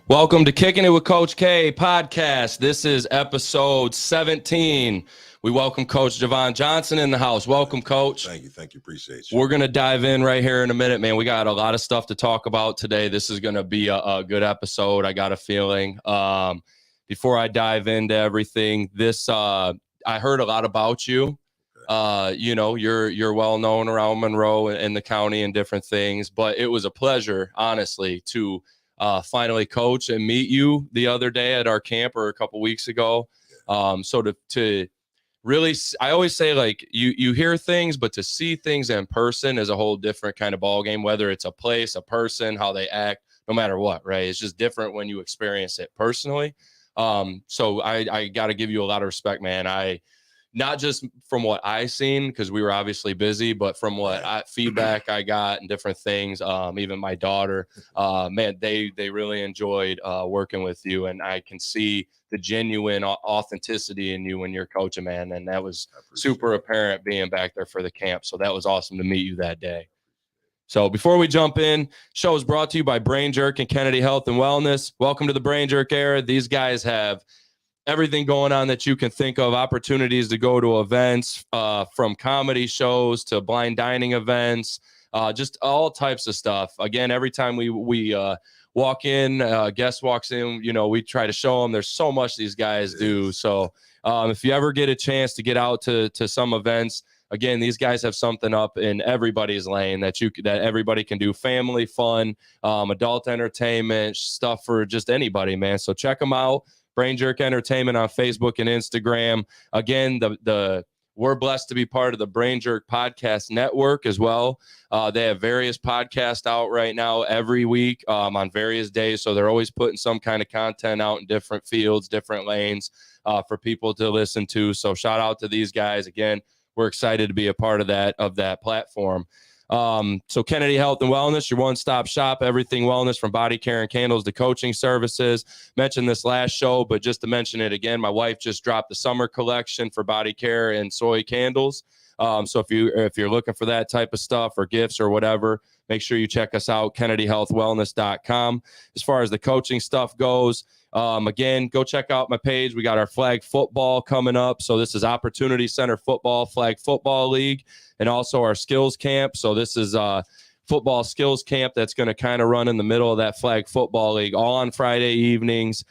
Welcome to Kicking It with Coach K podcast. This is episode 17. We welcome Coach Jovan Johnson in the house. Welcome, Coach. Thank you. Appreciate you. We're going to dive in right here in a minute, man. We got a lot of stuff to talk about today. This is going to be a good episode. I got a feeling. Before I dive into everything, I heard a lot about you. You're well known around Monroe and the county and different things, but it was a pleasure, honestly, to finally coach and meet you the other day at our camp or a couple weeks ago. So to really, I always say, like, you hear things, but to see things in person is a whole different kind of ball game, whether it's a place, a person, how they act, no matter what, right? It's just different when you experience it personally. So I got to give you a lot of respect, man. Not just from what I seen, because we were obviously busy, but from what feedback I got and different things, even my daughter, man, they really enjoyed working with you, and I can see the genuine authenticity in you when you're coaching, man, and that was super apparent being back there for the camp. So that was awesome to meet you that day. So before we jump in, show is brought to you by Brain Jerk and Kennedy Health and Wellness. Welcome to the Brain Jerk era. These guys have everything going on that you can think of, opportunities to go to events, from comedy shows to blind dining events, just all types of stuff. Again, every time we walk in, guest walks in, we try to show them there's so much these guys do. So if you ever get a chance to get out to some events, again, these guys have something up in everybody's lane that everybody can do. Family fun, adult entertainment, stuff for just anybody, man. So check them out. Brain Jerk Entertainment on Facebook and Instagram. Again, we're blessed to be part of the Brain Jerk Podcast Network as well. They have various podcasts out right now every week on various days. So they're always putting some kind of content out in different fields, different lanes for people to listen to. So shout out to these guys. Again, we're excited to be a part of that platform. So Kennedy Health and Wellness, your one-stop shop, everything wellness from body care and candles to coaching services. Mentioned this last show, but just to mention it again, my wife just dropped the summer collection for body care and soy candles. So if you're looking for that type of stuff or gifts or whatever, make sure you check us out, KennedyHealthWellness.com. As far as the coaching stuff goes, again, go check out my page. We got our flag football coming up. So this is Opportunity Center Football Flag Football League, and also our skills camp. So this is football skills camp that's going to kind of run in the middle of that flag football league, all on Friday evenings.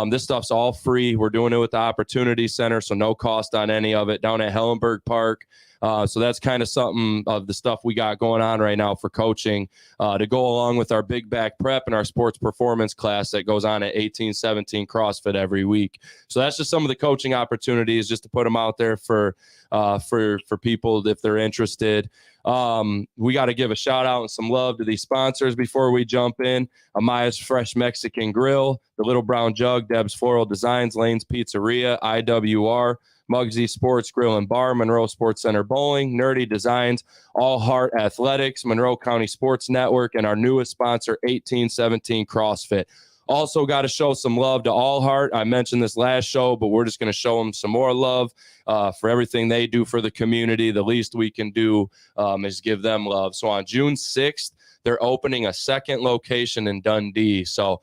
This stuff's all free. We're doing it with the Opportunity Center, so no cost on any of it, down at Hellenberg Park. So that's kind of something of the stuff we got going on right now for coaching to go along with our big back prep and our sports performance class that goes on at 1817 CrossFit every week. So that's just some of the coaching opportunities, just to put them out there for people if they're interested. We got to give a shout out and some love to these sponsors before we jump in. Amaya's Fresh Mexican Grill, the Little Brown Jug, Deb's Floral Designs, Lane's Pizzeria, IWR, Muggsy Sports Grill and Bar, Monroe Sports Center Bowling, Nerdy Designs, All Heart Athletics, Monroe County Sports Network, and our newest sponsor, 1817 CrossFit. Also got to show some love to All Heart. I mentioned this last show, but we're just going to show them some more love for everything they do for the community. The least we can do is give them love. So on June 6th, they're opening a second location in Dundee. So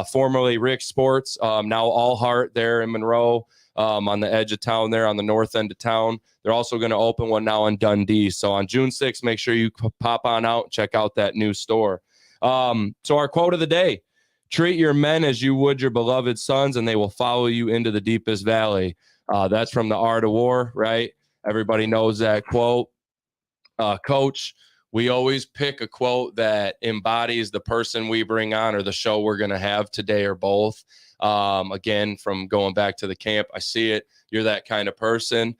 formerly Rick's Sports, now All Heart there in Monroe. On the edge of town there, on the north end of town. They're also going to open one now in Dundee. So on June 6th, make sure you pop on out and check out that new store. So our quote of the day: treat your men as you would your beloved sons, and they will follow you into the deepest valley. That's from The Art of War, right? Everybody knows that quote. Coach, we always pick a quote that embodies the person we bring on or the show we're going to have today, or both. Again, from going back to the camp, I see it. You're that kind of person.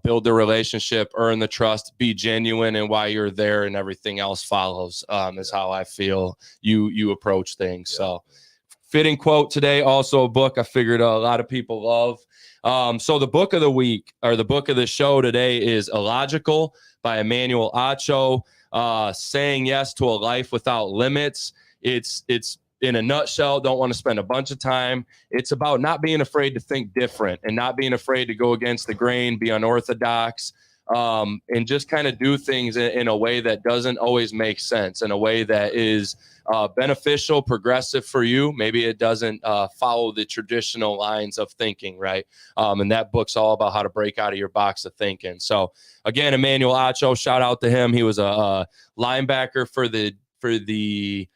Build the relationship, earn the trust, be genuine in why you're there, and everything else follows, is how I feel you approach things. Yeah. So fitting quote today, also a book I figured a lot of people love. So the book of the week, or the book of the show today, is Illogical by Emmanuel Acho. Saying yes to a life without limits. It's in a nutshell, don't want to spend a bunch of time. It's about not being afraid to think different and not being afraid to go against the grain, be unorthodox. and just kind of do things in a way that doesn't always make sense, in a way that is beneficial, progressive for you. Maybe it doesn't follow the traditional lines of thinking, right? And that book's all about how to break out of your box of thinking. So again, Emmanuel Acho, shout out to him. He was a linebacker for the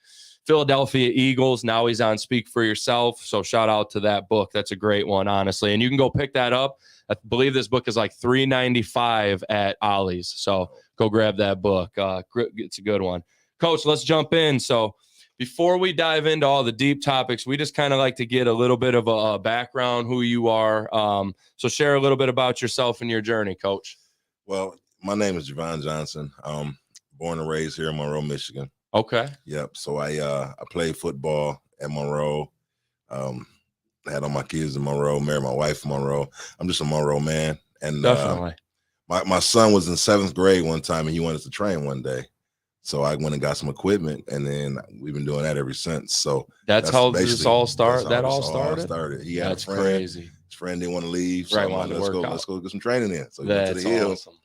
Philadelphia Eagles. Now he's on Speak for Yourself. So shout out to that book. That's a great one, honestly. And you can go pick that up. I believe this book is like $3.95 at Ollie's. So go grab that book. It's a good one. Coach, let's jump in. So before we dive into all the deep topics, we just kind of like to get a little bit of a background, who you are. So share a little bit about yourself and your journey, Coach. Well, my name is Jovan Johnson. Born and raised here in Monroe, Michigan. Okay. Yep. So I played football at Monroe. Had all my kids in Monroe, married my wife in Monroe. I'm just a Monroe man. And definitely. My son was in 7th grade one time and he wanted to train one day. So I went and got some equipment and then we've been doing that ever since. So that's how this all started. That all started. He had that's a friend. Crazy. His friend didn't want to leave. So right, I'm like, let's go get some training in. So we went to the hills. Awesome.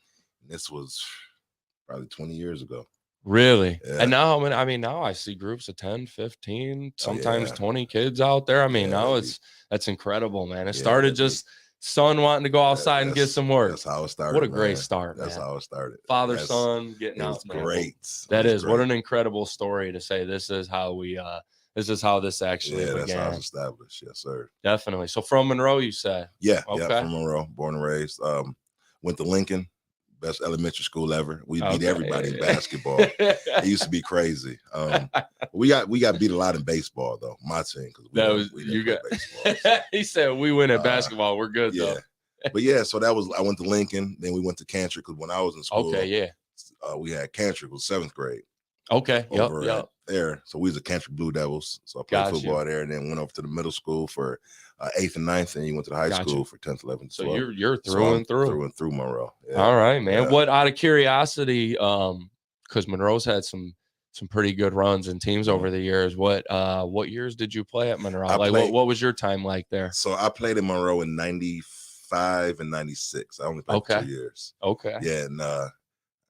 This was probably 20 years ago. Really? Yeah. And now, now I see groups of 10, 15, sometimes 20 kids out there. Now that's incredible, man. It started just son wanting to go outside and get some work. That's how it started. What a great start, man. That's how it started. Father, son, getting out. It was great. That is what an incredible story to say. This is how this actually began. That's how it's established. Yes, sir. Definitely. So from Monroe, you said? Yeah, okay. Yeah, from Monroe, born and raised. Went to Lincoln. Best elementary school ever. We beat everybody in basketball. It used to be crazy. We got beat a lot in baseball though. My team, because we didn't play baseball. He said we win at basketball. We're good though. But so that was. I went to Lincoln. Then we went to Cantrick because when I was in school, we had Cantrick was 7th grade. Okay. Yep. There. So we was the Cantrick Blue Devils. So I played football there, and then went over to the middle school for 8th and 9th, and you went to the high school for 10th, 11th, 12th. So you're through and through. Through and through Monroe. Yeah. All right, man. What, out of curiosity, because Monroe's had some pretty good runs and teams over the years. What years did you play at Monroe? What was your time like there? So I played in Monroe in 95 and 96. I only played 2 years. Okay. Yeah, and I'm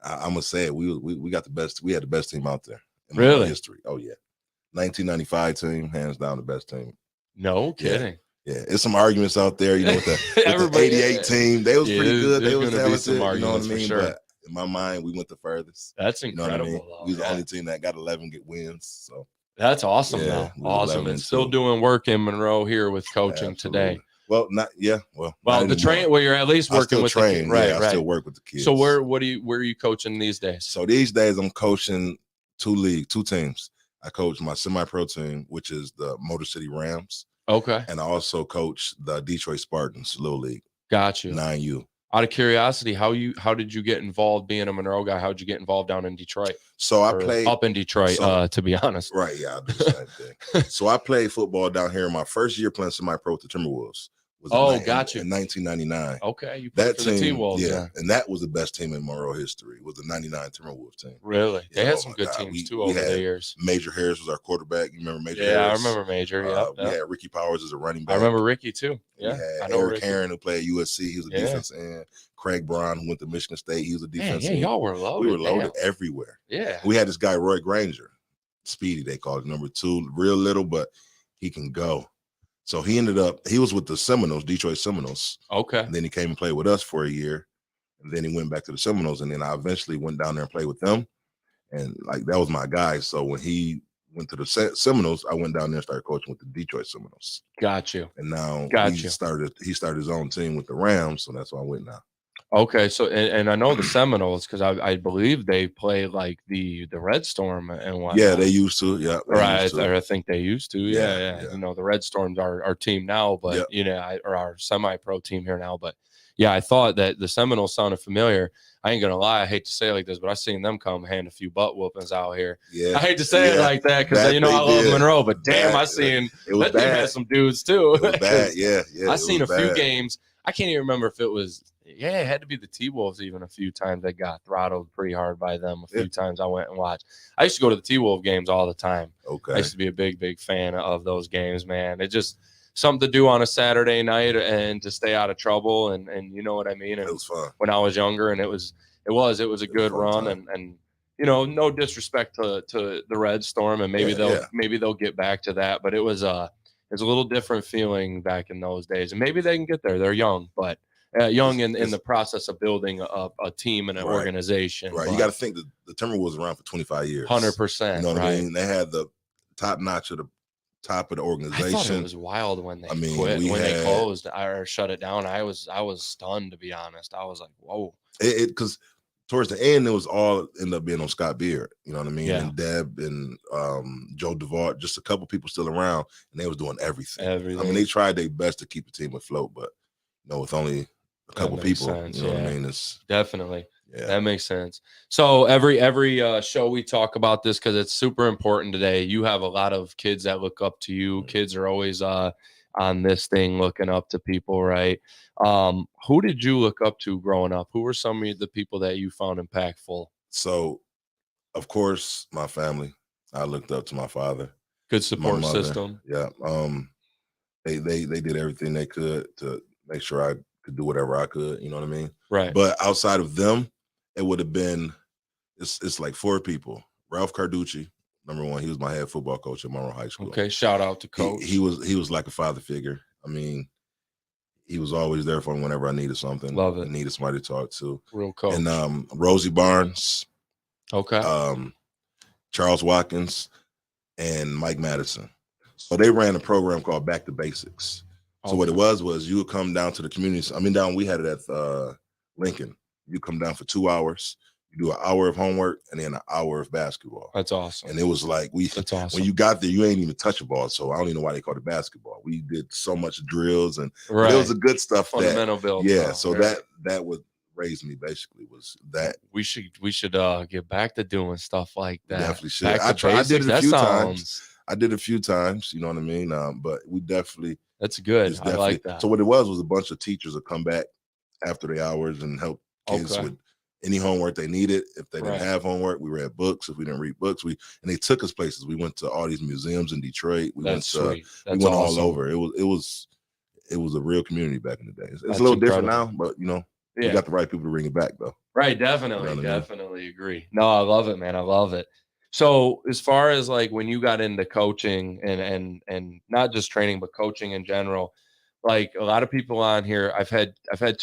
gonna say it. We got the best. We had the best team out there in really history. Oh yeah, 1995 team, hands down the best team. No kidding. Yeah, it's some arguments out there, with the 88 team. They was pretty good. They was talented, you know what I mean? Sure. But in my mind, we went the furthest. That's incredible. You know what I mean? We was the only team that got 11 wins. So that's awesome. Awesome. And still doing work in Monroe here with coaching today. Well, the train where you're at least working with the kids. Right. I still work with the kids. So where are you coaching these days? So these days I'm coaching 2 teams. I coach my semi-pro team, which is the Motor City Rams. Okay. And I also coach the Detroit Spartans Little League. Got you. 9U. Out of curiosity, how did you get involved being a Monroe guy? How'd you get involved down in Detroit? So I played up in Detroit, to be honest. Right, yeah, I do the same thing. So I played football down here in my first year playing semi-pro with the Timberwolves. Got you. In 1999. Okay, you played for the T-Wolves. Yeah, and that was the best team in Monroe history. Was the 99 Timberwolves team. Really? They had some good teams too over the years. Major Harris was our quarterback. You remember Major Harris? Yeah, I remember Major. We had Ricky Powers as a running back. I remember Ricky too. Yeah, I know Eric Herron, who played at USC. He was a defense end. Craig Brown, who went to Michigan State. He was a defense end. Y'all were loaded. We were loaded everywhere. Yeah. We had this guy, Roy Granger. Speedy, they called him, number 2. Real little, but he can go. So he was with the Seminoles, Detroit Seminoles. Okay. And then he came and played with us for a year. And then he went back to the Seminoles. And then I eventually went down there and played with them. And that was my guy. So when he went to the Seminoles, I went down there and started coaching with the Detroit Seminoles. Got you. And now he started his own team with the Rams. So that's why I went now. Okay, so and I know the Seminoles because I believe they play like the Red Storm and whatnot. Yeah, they used to. Yeah, right. I think they used to. Yeah. The Red Storms are our team now, but or our semi-pro team here now. But I thought that the Seminoles sounded familiar. I ain't gonna lie, I hate to say it like this, but I seen them come hand a few butt whoopings out here. Yeah, I hate to say it like that because I love Monroe, but damn, I seen that team had some dudes too. It was bad. Yeah. I seen a few games. I can't even remember if it was. Yeah, it had to be the T-Wolves even a few times. They got throttled pretty hard by them a few times I went and watched. I used to go to the T-Wolf games all the time. Okay. I used to be a big fan of those games, man. It just something to do on a Saturday night and to stay out of trouble. And you know what I mean? And It was fun. when I was younger, and it was a good run. And you know, no disrespect to the Red Storm, and maybe they'll get back to that. But it was a little different feeling back in those days. And maybe they can get there. They're young, but young in the process of building a team and an organization. Right. You got to think that the Timberwolves was around for 25 years. 100%. You know what I mean? They had the top notch of the top of the organization. I thought it was wild when they quit, they closed or shut it down. I was stunned, to be honest. I was like, whoa. Because towards the end, it was all ended up being on Scott Beard. You know what I mean? Yeah. And Deb and Joe Duvart, just a couple people still around, and they was doing everything. I mean, they tried their best to keep the team afloat, but you know, with only a couple people, sense. You know what I mean? It's definitely. Yeah. That makes sense. So every show we talk about this because it's super important today. You have a lot of kids that look up to you. Kids are always on this thing looking up to people, right? Who did you look up to growing up? Who were some of the people that you found impactful? So, of course, my family. I looked up to my father. Good support system. Yeah. They did everything they could to make sure I could do whatever I could. You know what I mean? Right. But outside of them, it would have been it's like 4 people. Ralph Carducci, number 1. He was my head football coach at Monroe High School. Okay, shout out to Coach. He was like a father figure. I mean, he was always there for me whenever I needed something. Love it. I needed somebody to talk to. Real coach. And Rosie Barnes. Okay. Charles Watkins and Mike Madison. So they ran a program called Back to Basics. So what it was you would come down to the community. I mean, we had it at Lincoln. You come down for 2 hours. You do an hour of homework and then an hour of basketball. That's awesome. And it was like That's awesome. When you got there, you ain't even touch a ball. So I don't even know why they called it basketball. We did so much drills and it was a good stuff. Fundamental build. Yeah. So that would raise me basically was that. We should get back to doing stuff like that. Definitely should. I did it a few times. I did a few times, you know what I mean? But we definitely. That's good. I like that. So what it was a bunch of teachers would come back after the hours and help kids with any homework they needed. If they didn't have homework, we read books. If we didn't read books, and they took us places. We went to all these museums in Detroit. We went all over. It was a real community back in the day. It's a little different now, but you know, you got the right people to bring it back though. Right, definitely, you know definitely agree. No, I love it, man. I love it. So as far as like when you got into coaching and not just training, but coaching in general, like a lot of people on here, I've had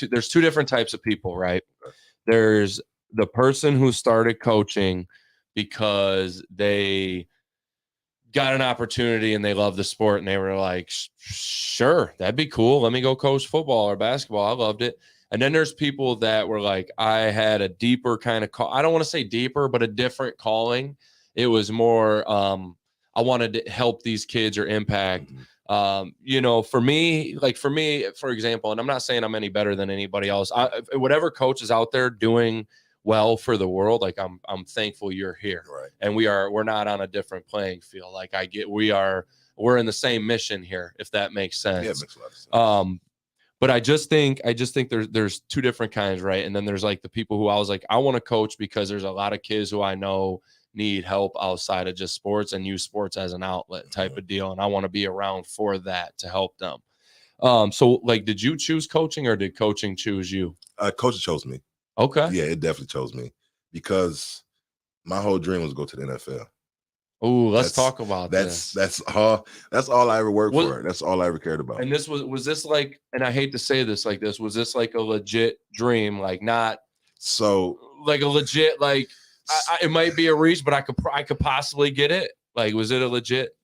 there's 2 different types of people, right? There's the person who started coaching because they got an opportunity and they love the sport and they were like, sure, that'd be cool. Let me go coach football or basketball. I loved it. And then there's people that were like, I had a deeper kind of call. I don't want to say deeper, but a different calling. It was more, I wanted to help these kids or impact. You know, for me, for example, and I'm not saying I'm any better than anybody else. Whatever coach is out there doing well for the world, like I'm thankful you're here. Right. And we're not on a different playing field. Like we're in the same mission here, if that makes sense. Yeah, it makes a lot of sense. But I just think there's 2 different kinds, right? And then there's like the people who I was like, I want to coach because there's a lot of kids who I know need help outside of just sports and use sports as an outlet type of deal. And I want to be around for that to help them. So like, did you choose coaching or did coaching choose you? Coach chose me. Okay. Yeah, it definitely chose me because my whole dream was to go to the NFL. Oh, let's talk about this. That's all I ever worked for. That's all I ever cared about. And this was this like, and I hate to say this like this, was this like a legit dream? Like not so like a legit, like it might be a reach, but I could possibly get it. Like, was it a legit,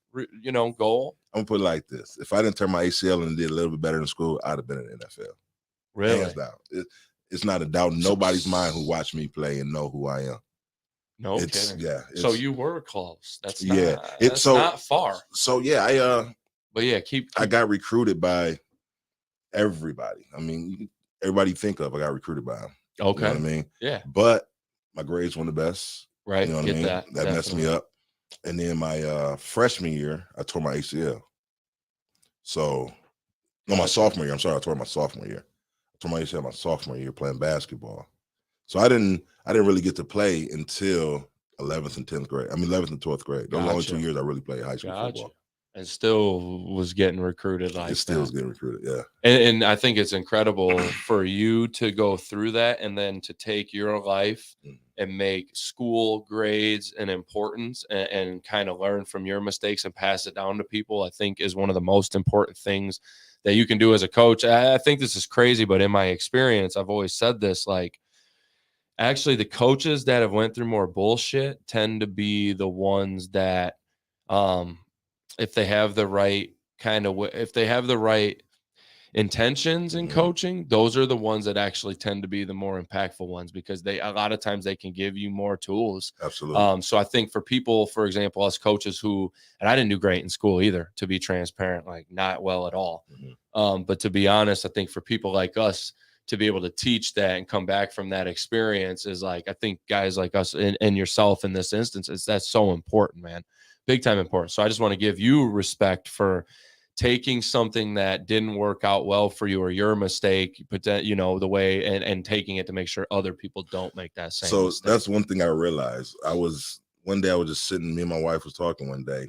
goal? I'm gonna put it like this: if I didn't turn my ACL and did a little bit better in school, I'd have been in the NFL. Really? Hands down. It's not a doubt in nobody's mind who watched me play and know who I am. No kidding. Yeah. So you were close. That's not far. So yeah, but yeah, I got recruited by everybody. I mean, everybody you think of, I got recruited by them. Okay. You know what I mean? Yeah. But my grades weren't the best. Right. You know what I mean? That messed me up. And then my freshman year, I tore my ACL. So, no, my sophomore year. I'm sorry, I tore my sophomore year. I tore my ACL my sophomore year playing basketball. So I didn't really get to play until 11th and 10th grade. I mean, 11th and 12th grade. Those are the only 2 years I really played high school football. And still was getting recruited like It still that. is getting recruited, yeah. And I think it's incredible for you to go through that and then to take your life and make school grades and importance and kind of learn from your mistakes and pass it down to people, I think is one of the most important things that you can do as a coach. I think this is crazy, but in my experience, I've always said this, like, actually the coaches that have went through more bullshit tend to be the ones that, if they have the right if they have the right intentions in coaching, those are the ones that actually tend to be the more impactful ones, because a lot of times they can give you more tools. Absolutely. So I think for people, for example, us coaches who, and I didn't do great in school either, to be transparent, like not well at all. But to be honest, I think for people like us to be able to teach that and come back from that experience is like, I think guys like us and yourself in this instance, that's so important, man. Big time important. So I just want to give you respect for taking something that didn't work out well for you or your mistake, but the way and taking it to make sure other people don't make that same mistake. That's one thing I realized. One day I was just sitting, me and my wife was talking one day,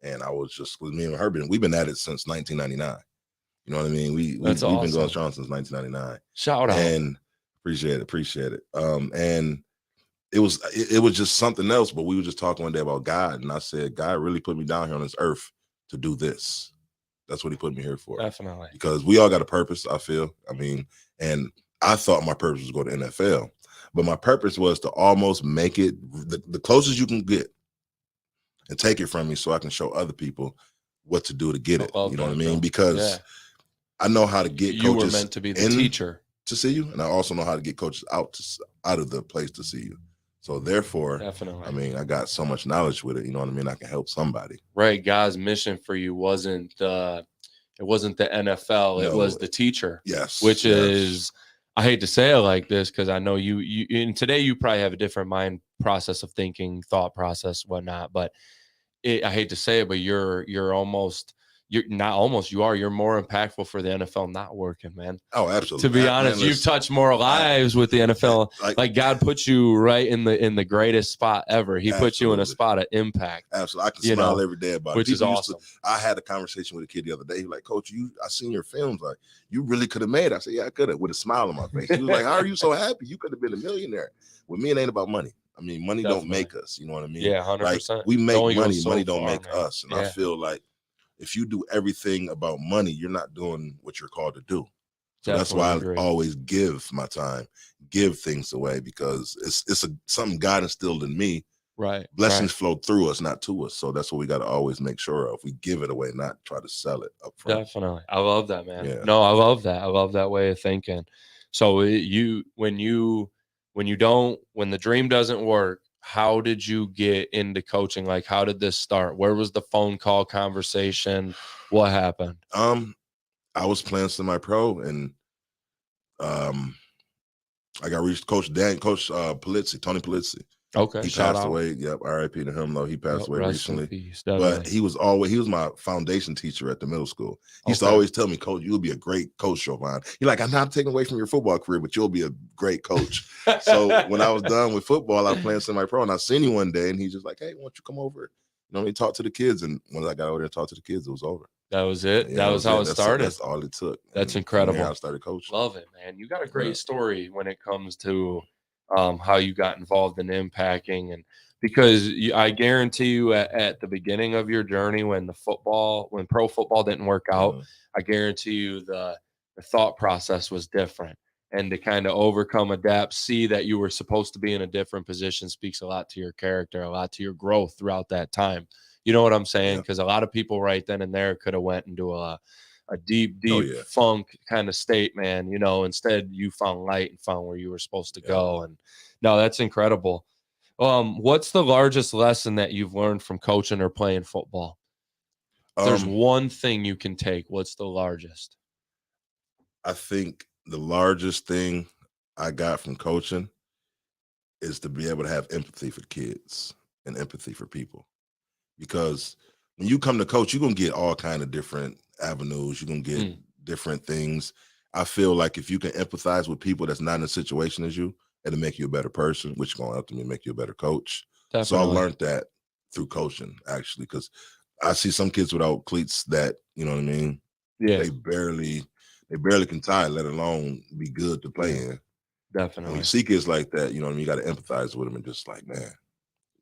and I was just, with me and her, we've been at it since 1999. You know what I mean? We've awesome. been going strong since 1999. Shout out. And appreciate it. And it was just something else, but we were just talking one day about God, and I said, God really put me down here on this earth to do this. That's what he put me here for. Definitely. Because we all got a purpose, I feel. I mean, and I thought my purpose was go to NFL, but my purpose was to almost make it the closest you can get and take it from me so I can show other people what to do to get it. You know what I mean? Because I know how to get coaches. You were meant to be the teacher to see you, and I also know how to get coaches out of the place to see you. So therefore, definitely. I mean, I got so much knowledge with it. You know what I mean? I can help somebody. Right. God's mission for you wasn't the NFL. No, it was the teacher. Yes. Which is, I hate to say it like this, because I know you and today you probably have a different mind process of thinking, thought process, whatnot. But I hate to say it, but you're more impactful for the NFL not working, man. Oh, absolutely. To be honest, you've touched more lives with the NFL. Like God put you right in the greatest spot ever. He put you in a spot of impact. Absolutely. I can smile every day about it. Which is awesome. I had a conversation with a kid the other day. He was like, Coach, I seen your films. Like, you really could have made it. I said, yeah, I could have, with a smile on my face. He was like, how are you so happy? You could have been a millionaire. With me, it ain't about money. I mean, money don't make us. You know what I mean? Yeah, 100%. Like, we make money. Money don't make us. And I feel like if you do everything about money, you're not doing what you're called to do. So that's why I always give my time, give things away, because it's something God instilled in me. Right. Blessings flow through us, not to us. So that's what we got to always make sure of. We give it away, not try to sell it up front. Definitely. I love that, man. Yeah. No, I love that. I love that way of thinking. So when the dream doesn't work, how did you get into coaching? Like, how did this start? Where was the phone call conversation? What happened? I was playing semi-pro, and I got reached Coach Polizzi, Tony Polizzi. Okay. He passed away. Yep. R.I.P. to him, though. He passed away recently. Peace, but he was my foundation teacher at the middle school. He used to always tell me, Coach, you'll be a great coach, Jovan. He's like, I'm not taking away from your football career, but you'll be a great coach. So when I was done with football, I was playing semi-pro, and I seen him one day, and he's just like, hey, why don't you come over? You know, he talked to the kids, and when I got over there and talked to the kids, it was over. That was it. Yeah, that was how it started. That's all it took. That's incredible. I started coaching. Love it, man. You got a great story when it comes to how you got involved in impacting, and because I guarantee you at the beginning of your journey, when pro football didn't work out, I guarantee you the thought process was different, and to kind of overcome, adapt, see that you were supposed to be in a different position speaks a lot to your character, a lot to your growth throughout that time. You know what I'm saying? Because a lot of people right then and there could have went into a deep funk kind of state, man. You know, instead you found light and found where you were supposed to go. And no, that's incredible. What's the largest lesson that you've learned from coaching or playing football? If there's one thing you can take, what's the largest? I think the largest thing I got from coaching is to be able to have empathy for kids and empathy for people. Because when you come to coach, you're going to get all kind of different avenues. You're going to get different things. I feel like if you can empathize with people that's not in a situation as you, it'll make you a better person, which is going to ultimately make you a better coach. Definitely. So I learned that through coaching, actually, because I see some kids without cleats that, you know what I mean? Yeah, They barely can tie, let alone be good to play in. And when you definitely. see kids like that, you know what I mean? You got to empathize with them and just like, man,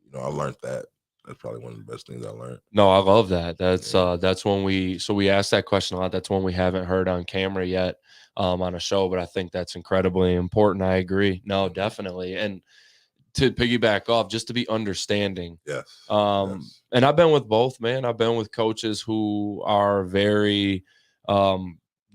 you know, I learned that. That's probably one of the best things I learned. No, I love that. Yeah. That's when we asked that question a lot. That's one we haven't heard on camera yet on a show, but I think that's incredibly important. I agree. No, definitely. And to piggyback off, just to be understanding. Yes. And I've been with both, man. I've been with coaches who are very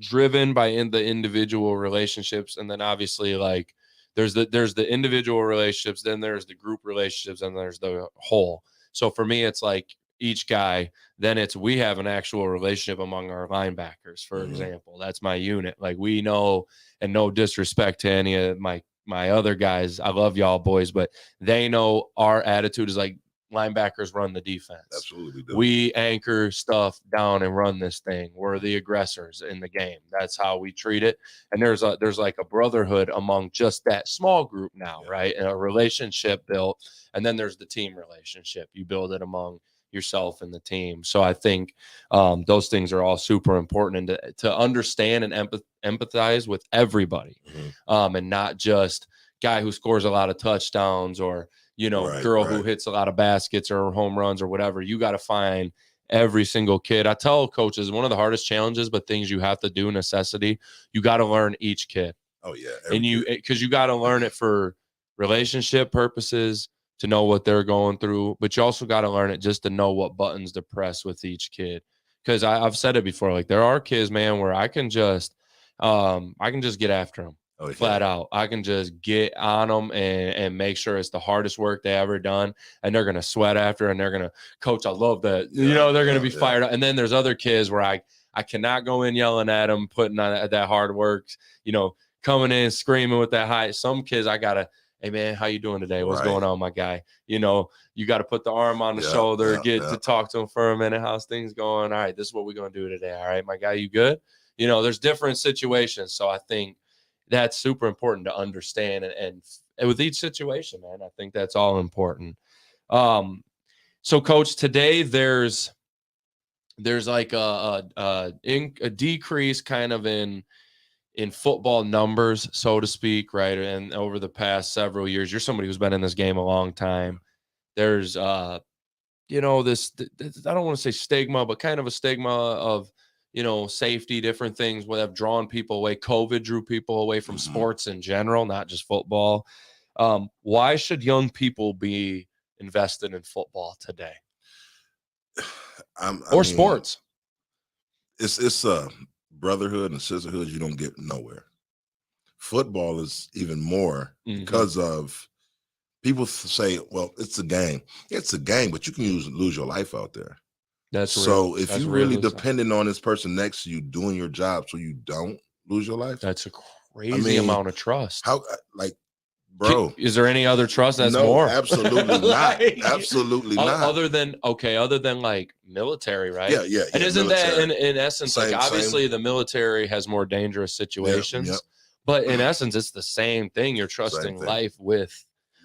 driven by the individual relationships, and then obviously like there's the individual relationships, then there's the group relationships, and there's the whole. So for me, it's like each guy, then it's we have an actual relationship among our linebackers, for example. That's my unit. Like we know, and no disrespect to any of my other guys. I love y'all boys, but they know our attitude is like linebackers run the defense. Absolutely. We anchor stuff down and run this thing. We're the aggressors in the game. That's how we treat it. And there's like a brotherhood among just that small group now, right? And a relationship built. And then there's the team relationship. You build it among yourself and the team. So I think those things are all super important, and to understand and empathize with everybody, and not just guy who scores a lot of touchdowns or girl who hits a lot of baskets or home runs or whatever. You got to find every single kid. I tell coaches one of the hardest challenges, but things you have to do, necessity. You got to learn each kid. Oh yeah, and because you got to learn it for relationship purposes, to know what they're going through, but you also got to learn it just to know what buttons to press with each kid. Because I've said it before, like there are kids, man, where I can just get after them. Flat out. I can just get on them and make sure it's the hardest work they ever done, and they're gonna sweat after, and they're gonna, coach, I love that. They're gonna be fired up. And then there's other kids where I cannot go in yelling at them, putting on that hard work, coming in screaming with that high. Some kids I gotta, hey man, how you doing today? What's going on, my guy? You got to put the arm on the shoulder, get to talk to him for a minute. How's things going? All right, this is what we're going to do today. All right, my guy, you good? There's different situations. So I think that's super important to understand. And with each situation, man, I think that's all important. So coach, today there's like a decrease kind of in football numbers, so to speak, right? And over the past several years, you're somebody who's been in this game a long time. There's, this, I don't want to say stigma, but kind of a stigma of, safety, different things that have drawn people away. COVID drew people away from sports in general, not just football. Why should young people be invested in football today? Sports? It's a brotherhood and sisterhood you don't get nowhere. Football is even more because of people say, well, it's a game. It's a game, but you can lose your life out there. That's so real. If you're really depending on this person next to you doing your job so you don't lose your life. That's a crazy amount of trust. How, bro, is there any other trust that's no, more? Absolutely not. Absolutely not. Other than like military, right? Yeah. And isn't military. that in essence, obviously the military has more dangerous situations, but in essence, it's the same thing. You're trusting life with,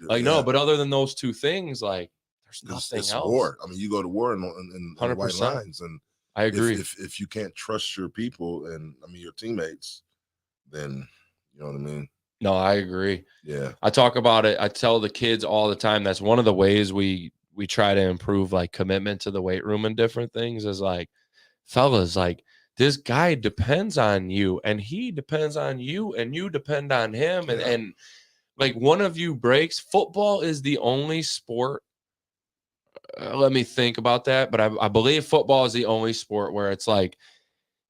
no, but other than those two things, there's nothing else. War. I mean, you go to war in white lines, and I agree. If you can't trust your people and your teammates, then you know what I mean. No, I agree. Yeah. I talk about it. I tell the kids all the time. That's one of the ways we try to improve commitment to the weight room and different things is fellas, this guy depends on you and he depends on you and you depend on him. And one of you breaks. Football is the only sport. Let me think about that. But I believe football is the only sport where it's like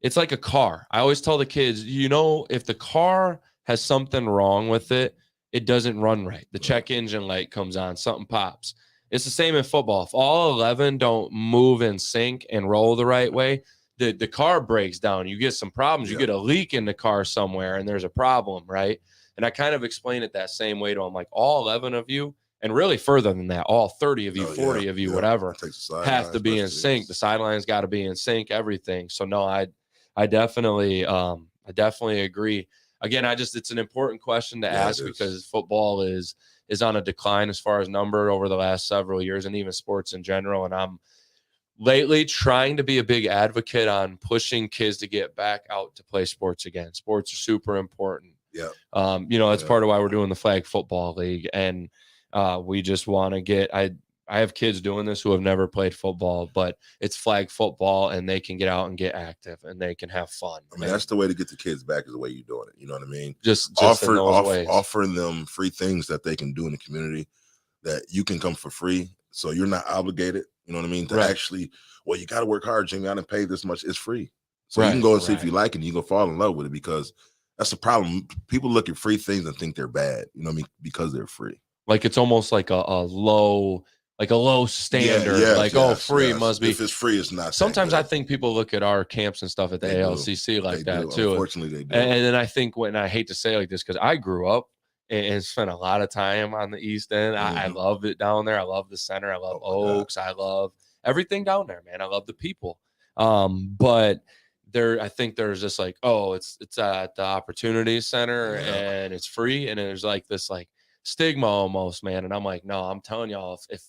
a car. I always tell the kids, if the car has something wrong with it, it doesn't run right. The check engine light comes on, something pops. It's the same in football. If all 11 don't move in sync and roll the right way, the car breaks down. You get some problems. You get a leak in the car somewhere and there's a problem, right? And I kind of explain it that same way to them, all 11 of you, and really further than that, all 30 of you, 40 of you, whatever, have to be in sync. The sidelines got to be in sync, everything. So no, I definitely agree. Again, it's an important question to ask because football is on a decline as far as number over the last several years, and even sports in general. And lately trying to be a big advocate on pushing kids to get back out to play sports again. Sports are super important. Yeah. That's part of why we're doing the flag football league. And we just want to get, I have kids doing this who have never played football, but it's flag football and they can get out and get active and they can have fun. I mean, that's the way to get the kids back, is the way you're doing it. You know what I mean? Just offering them free things that they can do in the community, that you can come for free. So you're not obligated, you know what I mean? To actually, well, you got to work hard, Jimmy. I didn't pay this much. It's free. So you can go and see if you like it, and you can fall in love with it, because that's the problem. People look at free things and think they're bad, you know what I mean? Because they're free. Like it's almost like a low standard. Free must be. If it's free, it's not. Sometimes I think people look at our camps and stuff at the ALCC like that too. Unfortunately, they do. And then I think, when I hate to say it like this, because I grew up and spent a lot of time on the East End. I love it down there. I love the center. I love Oaks. I love everything down there, man. I love the people. But I think there's just like, it's at the Opportunity Center and it's free, and there's like this like stigma almost, man. And I'm like, no, I'm telling y'all, if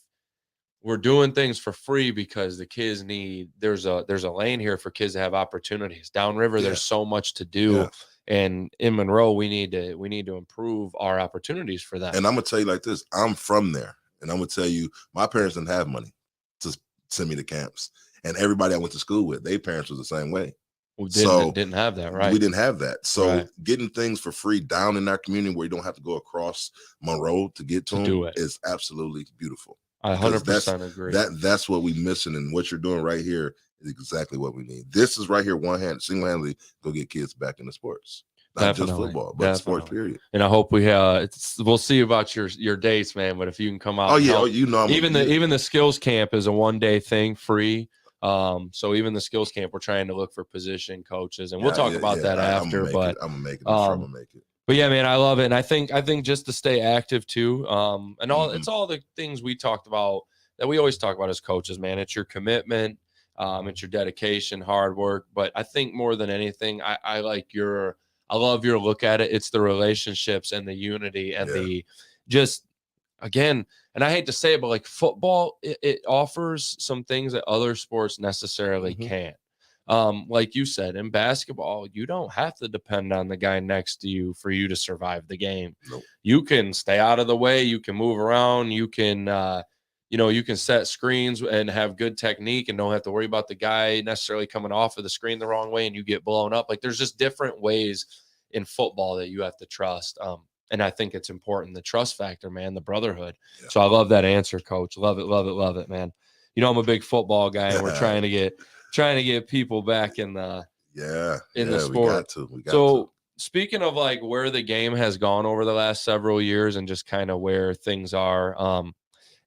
we're doing things for free because the kids need, there's a lane here for kids to have opportunities. Downriver, there's so much to do. Yeah. And in Monroe, we need to improve our opportunities for that. And I'm gonna tell you like this: I'm from there, and I'm gonna tell you, my parents didn't have money to send me to camps, and everybody I went to school with, their parents was the same way. We didn't have that, right? We didn't have that. So getting things for free down in our community where you don't have to go across Monroe to get to them is absolutely beautiful. I 100% agree. That's what we're missing, and what you're doing right here is exactly what we need. This is right here, single-handedly go get kids back into sports, not just football, but sports. Period. And I hope we'll see about your dates, man. But if you can come out, even the skills camp is a 1-day thing, free. So even the skills camp, we're trying to look for position coaches, and we'll talk about that after. I'm gonna make it. I'm gonna make it. But yeah, man, I love it. And I think just to stay active too. And it's all the things we talked about that we always talk about as coaches, man. It's your commitment, it's your dedication, hard work. But I think more than anything, I love your look at it. It's the relationships and the unity and the just, again, and I hate to say it, but like football, it offers some things that other sports necessarily can't. Like you said, in basketball, you don't have to depend on the guy next to you for you to survive the game. Nope. You can stay out of the way. You can move around. You can, you can set screens and have good technique and don't have to worry about the guy necessarily coming off of the screen the wrong way and you get blown up. Like there's just different ways in football that you have to trust. And I think it's important, the trust factor, man, the brotherhood. Yeah. So I love that answer, Coach. Love it, love it, love it, man. I'm a big football guy, and we're trying to get people back in the sport. We got to. Speaking of like where the game has gone over the last several years and just kind of where things are,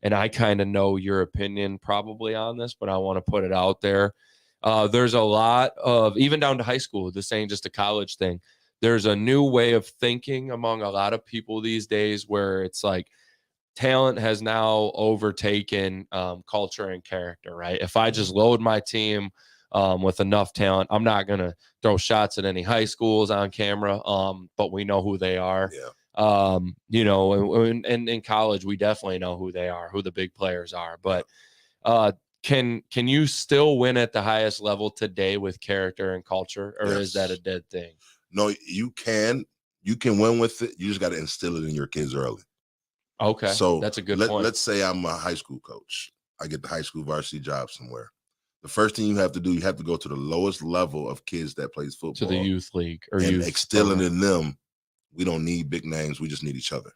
and I kind of know your opinion probably on this, but I want to put it out there. There's a lot of, even down to high school, this ain't just a college thing. There's a new way of thinking among a lot of people these days where it's like talent has now overtaken culture and character, right? If I just load my team with enough talent, I'm not going to throw shots at any high schools on camera, but we know who they are. Yeah. And in college, we definitely know who they are, who the big players are. But can you still win at the highest level today with character and culture, or is that a dead thing? No, you can win with it. You just got to instill it in your kids early. Okay. So that's a good point. Let's say I'm a high school coach. I get the high school varsity job somewhere. The first thing you have to do, you have to go to the lowest level of kids that plays football. To the youth league and instilling in them, we don't need big names. We just need each other.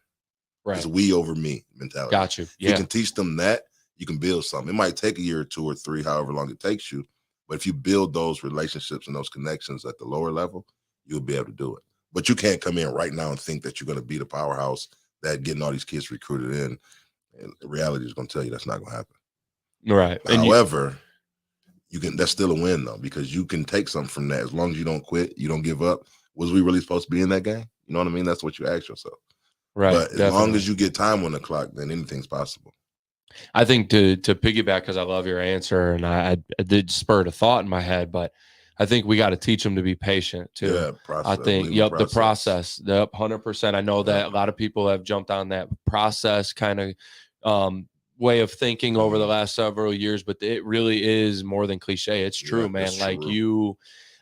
Right. It's we over me mentality. Got you. Yeah. You can teach them that, you can build something. It might take a year or 2 or 3, however long it takes you. But if you build those relationships and those connections at the lower level, you'll be able to do it. But you can't come in right now and think that you're going to be the powerhouse that getting all these kids recruited in. And the reality is going to tell you that's not going to happen. Right. However, that's still a win though, because you can take something from that as long as you don't quit, you don't give up. Was we really supposed to be in that game? You know what I mean? That's what you ask yourself. Right. But as long as you get time on the clock, then anything's possible. I think to piggyback, because I love your answer, and I did spur a thought in my head, but I think we got to teach them to be patient too. Yeah, process. I think, the process. Yep, 100%. I know that a lot of people have jumped on that process kind of way of thinking over the last several years, but it really is more than cliche. It's true, man. Like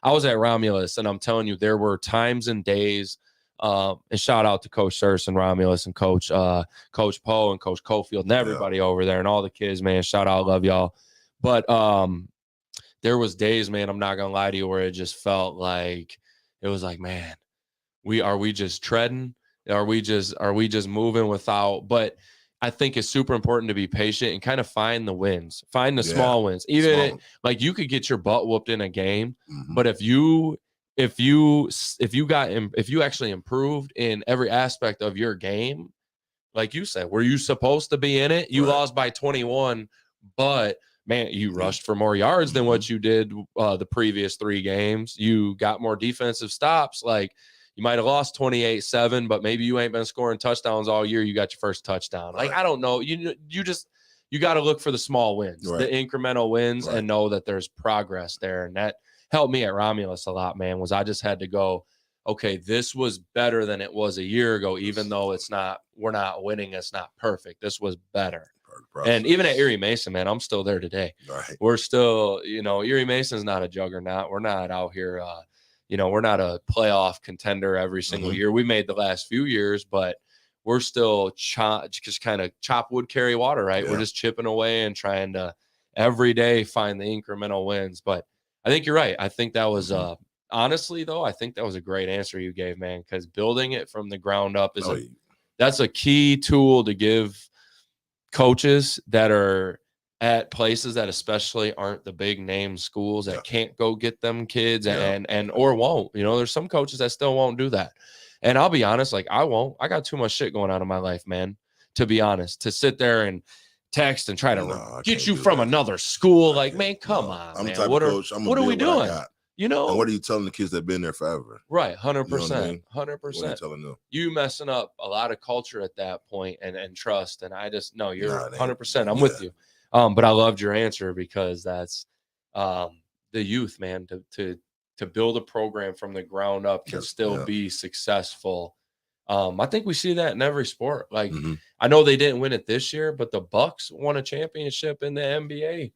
I was at Romulus, and I'm telling you, there were times and days. And shout out to Coach Surs and Romulus and Coach Poe and Coach Cofield and everybody over there and all the kids, man. Shout out, love y'all. But there was days, man, I'm not gonna lie to you, where it just felt like it was like, man, are we just treading? Are we just moving without? But I think it's super important to be patient and kind of find the wins, find the small wins. Even like you could get your butt whooped in a game, but if you actually improved in every aspect of your game, like you said, were you supposed to be in it? You lost by 21, but man, you rushed for more yards than what you did the previous 3 games. You got more defensive stops. Like, you might have lost 28-7, but maybe you ain't been scoring touchdowns all year. You got your first touchdown. Like, I don't know. You got to look for the small wins, the incremental wins, and know that there's progress there. And that helped me at Romulus a lot, man, was I just had to go, okay, this was better than it was a year ago, even though we're not winning. It's not perfect. This was better. And even at Erie Mason, man, I'm still there today. We're still, Erie Mason's not a juggernaut. We're not out here, we're not a playoff contender every single year. We made the last few years, but we're still just kind of chop wood, carry water, right? Yeah. We're just chipping away and trying to every day find the incremental wins. But I think you're right. I think that was honestly, though, I think that was a great answer you gave, man, because building it from the ground up that's a key tool to give coaches that are at places that especially aren't the big name schools that can't go get them kids or won't. There's some coaches that still won't do that. And I'll be honest, like I won't. I got too much shit going on in my life, man, to be honest, to sit there and text and try to get you from another school. Like, man, come on, I'm man. The type of coach. What are we doing? And what are you telling the kids that have been there forever? Right, 100%, 100%. What are you telling them? You messing up a lot of culture at that point and trust. And I just no, you're 100%. I'm with you. But I loved your answer because that's the youth, man. To build a program from the ground up can still be successful. I think we see that in every sport. Like I know they didn't win it this year, but the Bucks won a championship in the NBA.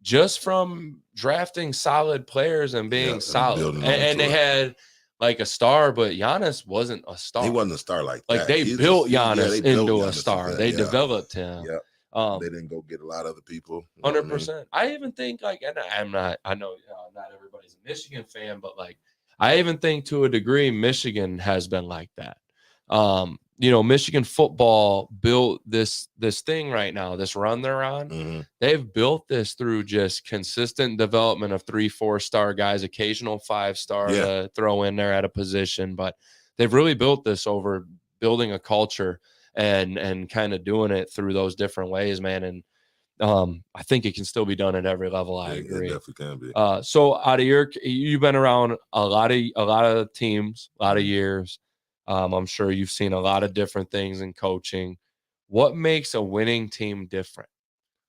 Just from drafting solid players and being solid. And they had like a star, but Giannis wasn't a star. He wasn't a star like that. Like they built Giannis into a star. They developed him. Yeah. They didn't go get a lot of other people. 100%. I even think I know not everybody's a Michigan fan, but like I even think to a degree Michigan has been like that. Michigan football built this thing right now, this run they're on. They've built this through just consistent development of 3-4 star guys, occasional 5-star to throw in there at a position. But they've really built this over building a culture and kind of doing it through those different ways, man. And I think it can still be done at every level. I agree. It definitely can be. So out of you've been around a lot of teams, a lot of years. I'm sure you've seen a lot of different things in coaching. What makes a winning team different?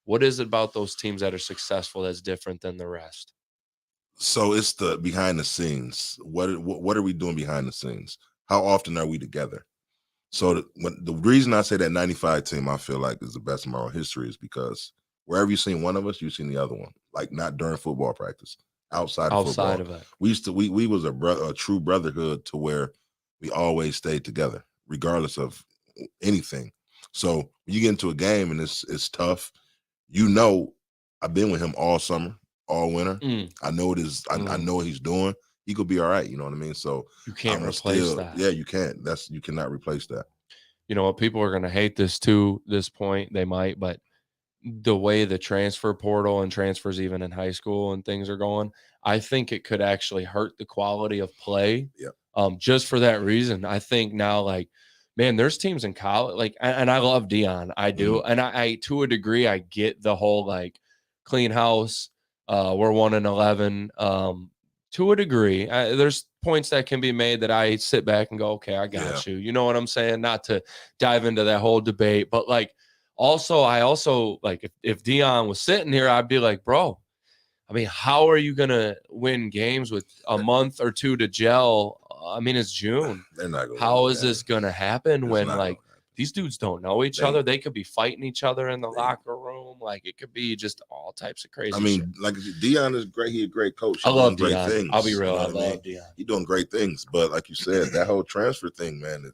What is it about those teams that are successful that's different than the rest? So it's the behind the scenes. What are we doing behind the scenes? How often are we together? So the reason I say that 95 team I feel like is the best in our history is because wherever you've seen one of us, you've seen the other one. Like not during football practice, outside of football. We was a true brotherhood to where we always stayed together, regardless of anything. So when you get into a game and it's tough, I've been with him all summer, all winter. I know it is. I know what he's doing. He could be all right. You know what I mean? So you can't replace that. Yeah, you can't. You cannot replace that. You know what? People are going to hate this point. They might, but the way the transfer portal and transfers even in high school and things are going, I think it could actually hurt the quality of play. Yeah. Just for that reason, I think now, like, man, there's teams in college, like, and I love Dion, I do, and I to a degree, I get the whole like clean house. We're 1-11. To a degree, there's points that can be made that I sit back and go, okay, I got you. You know what I'm saying? Not to dive into that whole debate, but like, I also like if Dion was sitting here, I'd be like, bro. I mean, how are you going to win games with a month or two to gel? I mean, it's June. They're not gonna how is this going to happen when, like, these dudes don't know each other. They could be fighting each other in the locker room. Like, it could be just all types of crazy shit. Like Deion is great. He's a great coach. I love great Deion. things. I'll be real. You know I love Deion. He's doing great things. But like you said, that whole transfer thing, man,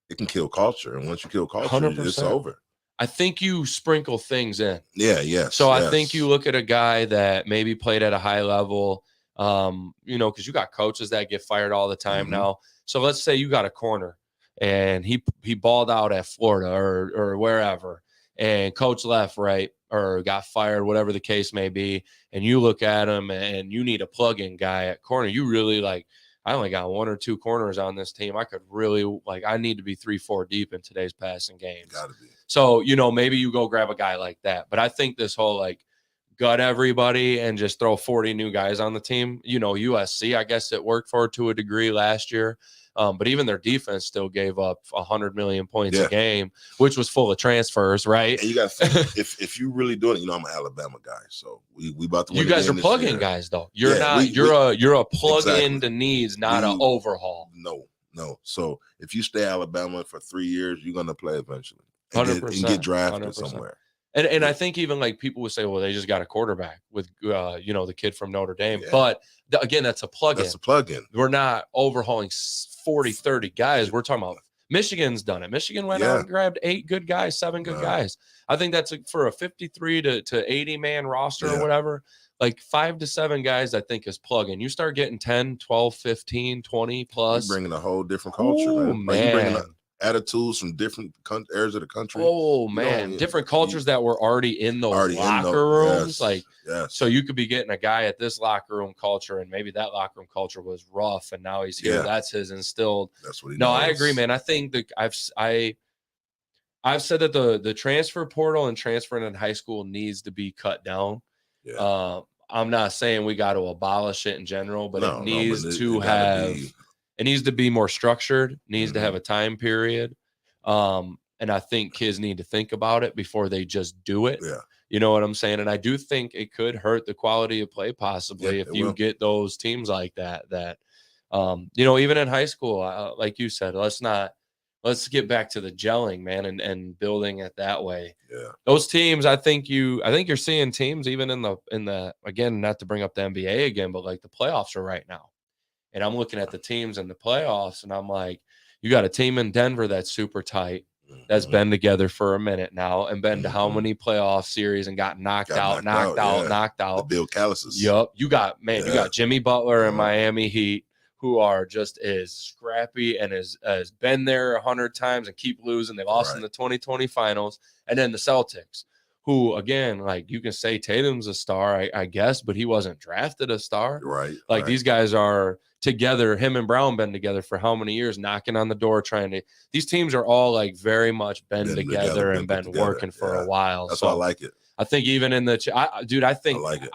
it can kill culture. And once you kill culture, 100%. it's over. I think you sprinkle things in. Yeah. So I think you look at a guy that maybe played at a high level, because you got coaches that get fired all the time now. So let's say you got a corner and he balled out at Florida or wherever, and coach left, right, or got fired, whatever the case may be, and you look at him and you need a plug-in guy at corner. You really like, I only got 1 or 2 corners on this team. I could really, I need to be 3-4 deep in today's passing games. Gotta be. So, maybe you go grab a guy like that. But I think this whole gut everybody and just throw 40 new guys on the team, USC, I guess it worked for to a degree last year. But even their defense still gave up 100 million points a game, which was full of transfers, right? And you got if you really do it, I'm an Alabama guy, so we about to win. You guys are plug-in guys, though. You're not. You're a plug-in to needs, not an overhaul. No. So if you stay Alabama for 3 years, you're gonna play eventually, 100%, and get drafted 100%. somewhere. And I think even people would say, well, they just got a quarterback with, the kid from Notre Dame. Yeah. But again, that's a plug-in. That's a plug-in. We're not overhauling 40, 30 guys. We're talking about Michigan's done it. Michigan went out and grabbed 8 good guys, 7 good guys. I think that's for a 53 to 80 man roster or whatever. 5 to 7 guys, I think, is plug-in. You start getting 10, 12, 15, 20 plus. You're bringing a whole different culture, man. You're bringing attitudes from different areas of the country. Oh man, different cultures that were already in those locker rooms. So you could be getting a guy at this locker room culture, and maybe that locker room culture was rough, and now he's here. That's his instilled. That's what he knows. I agree, man. I think that I've said that the transfer portal and transferring in high school needs to be cut down. I'm not saying we got to abolish it in general, but it needs to have. It needs to be more structured, needs to have a time period. And I think kids need to think about it before they just do it. Yeah. You know what I'm saying? And I do think it could hurt the quality of play possibly if you get those teams like that, even in high school, like you said, let's get back to the gelling, man, and building it that way. Yeah. Those teams, I think you're seeing teams even in the, again, not to bring up the NBA again, but the playoffs are right now. And I'm looking at the teams in the playoffs, and I'm like, you got a team in Denver that's super tight, that's been together for a minute now, and been to how many playoff series and got knocked out. The Bill Callises. Yup. You got Jimmy Butler and Miami Heat, who are just as scrappy and has been there 100 times and keep losing. They lost in the 2020 finals. And then the Celtics, who, again, you can say Tatum's a star, I guess, but he wasn't drafted a star. Right. These guys are together. Him and Brown been together for how many years, knocking on the door, these teams are all very much been together and been working for a while. That's why I like it. I think even in I think I like it.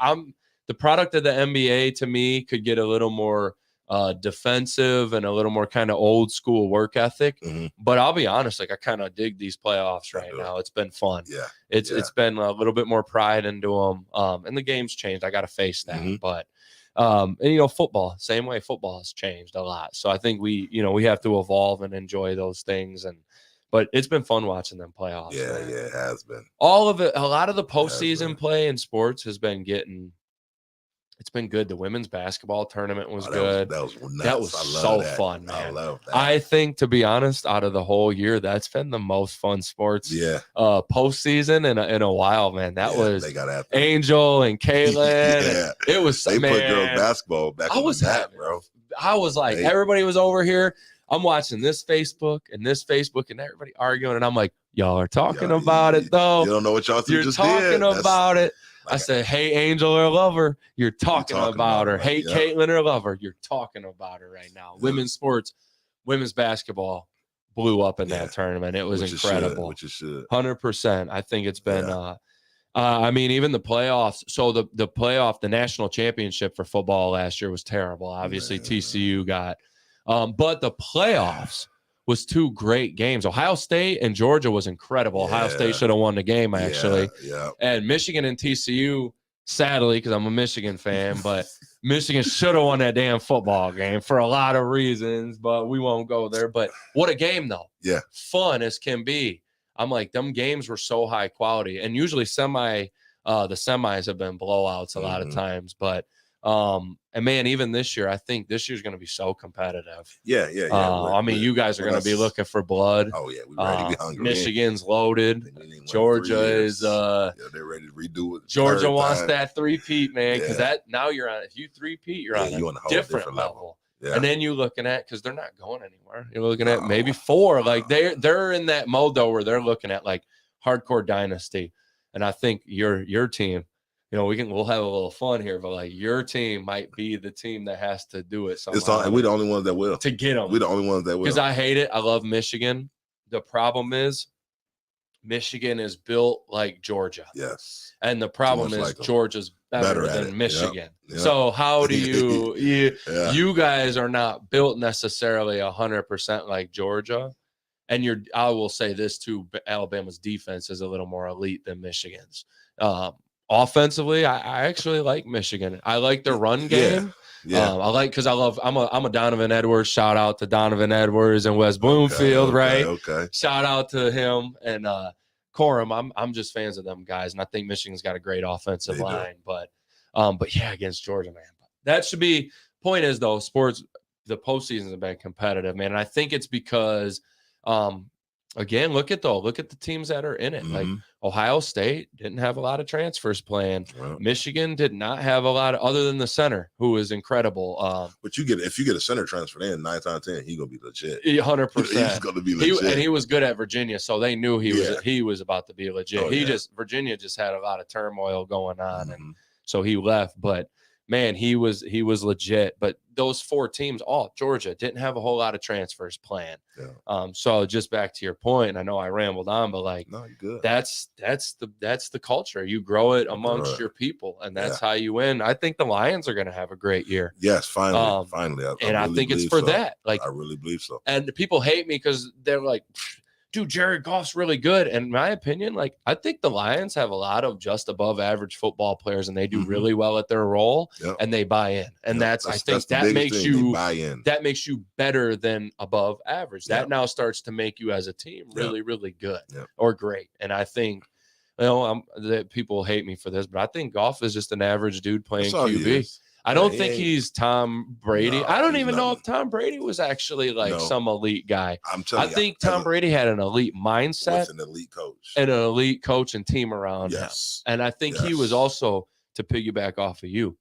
The product of the NBA to me could get a little more defensive and a little more kind of old school work ethic. But I'll be honest, I kind of dig these playoffs right now. It's been fun. Yeah. It's been a little bit more pride into them. And the game's changed. I got to face that. But football, same way football has changed a lot. So I think we have to evolve and enjoy those things. But it's been fun watching them playoffs. Yeah, it has been. All of it, a lot of the postseason play in sports has been it's been good. The women's basketball tournament was good. That was nuts. That was so fun, man. I love that. I think, to be honest, out of the whole year, that's been the most fun sports postseason in a while, man. That was they got Angel and Caitlin. It was they put girls basketball back. I was happy, bro. I was like, everybody was over here. I'm watching this Facebook, and everybody arguing, and I'm like, y'all are talking about it though. You don't know what y'all You're just talking did. about it. I said, hey, Angel or Lover, you're talking about her. Hey, Caitlin or Lover, you're talking about her right now. Women's sports, women's basketball blew up in that tournament. It was incredible. Which it should. 100%. I think it's been, even the playoffs. So the national championship for football last year was terrible. Obviously, TCU got, but the playoffs was 2 great games. Ohio State and Georgia was incredible. Ohio State should have won the game, actually. Yeah. And Michigan and TCU sadly, because I'm a Michigan fan, but Michigan should have won that damn football game for a lot of reasons, but we won't go there. But what a game, though. Yeah. Fun as can be. I'm like, them games were so high quality. And usually the semis have been blowouts a lot of times. But, and man, even this year, I think this year's going to be so competitive. Yeah. I mean, you guys are going to be looking for blood. Oh, yeah. We're ready to be hungry. Michigan's loaded. Georgia is they're ready to redo it. Georgia wants that three-peat, man, because now you're on, if you three-peat, you're on a different level. Yeah. And then you're looking at, because they're not going anywhere, you're looking at maybe 4. Like they're in that mode, though, where they're looking at like hardcore dynasty. And I think your team, we'll have a little fun here, but like your team might be the team that has to do it somehow. We're the only ones that will. To get them. We're the only ones that will. Because I hate it. I love Michigan. The problem is Michigan is built like Georgia. Yes. And the problem is like Georgia's better than Michigan. Yep. So how do you guys are not built necessarily 100% like Georgia. And I will say this too, Alabama's defense is a little more elite than Michigan's. Offensively, I actually like Michigan. I like their run game. Yeah. I'm a Donovan Edwards. Shout out to Donovan Edwards and West Bloomfield, right? Okay. Shout out to him and Corum. I'm just fans of them guys, and I think Michigan's got a great offensive line. But yeah, against Georgia, man. That should be. Point is though, sports, the postseasons have been competitive, man. And I think it's because, again, look at the teams that are in it. Like Ohio State didn't have a lot of transfers playing. Well, Michigan did not have a lot other than the center, who is incredible. But if you get a center transfer in 9 times out of 10, he's gonna be legit. 100%. He's gonna be legit. And he was good at Virginia, so they knew he was about to be legit. Virginia just had a lot of turmoil going on, and so he left. But man, he was legit. But those 4 teams, Georgia didn't have a whole lot of transfers planned. Yeah. So just back to your point, I know I rambled on, but like, no, you're good. That's the culture. You grow it amongst your people, and that's how you win. I think the Lions are going to have a great year. Yes, finally. I think it's for that. Like, I really believe so. And people hate me because they're like, dude, Jared Goff's really good. And in my opinion, like, I think the Lions have a lot of just above average football players, and they do really well at their role, and they buy in. And I think that makes you buy in. That makes you better than above average. That now starts to make you as a team really, really good or great. And I think, that people hate me for this, but I think Goff is just an average dude playing QB. I don't think he's Tom Brady. No, I don't even know if Tom Brady was actually like some elite guy. I think Tom Brady had an elite mindset, an elite coach, and an elite coach and team around him. And I think he was also, to piggyback off of you,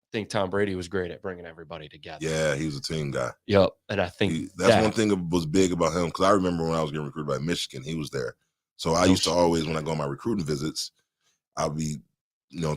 I think Tom Brady was great at bringing everybody together. Yeah, he was a team guy. Yep, and I think that's one thing that was big about him, because I remember when I was getting recruited by Michigan, he was there. So I used to always, when I go on my recruiting visits, I'll be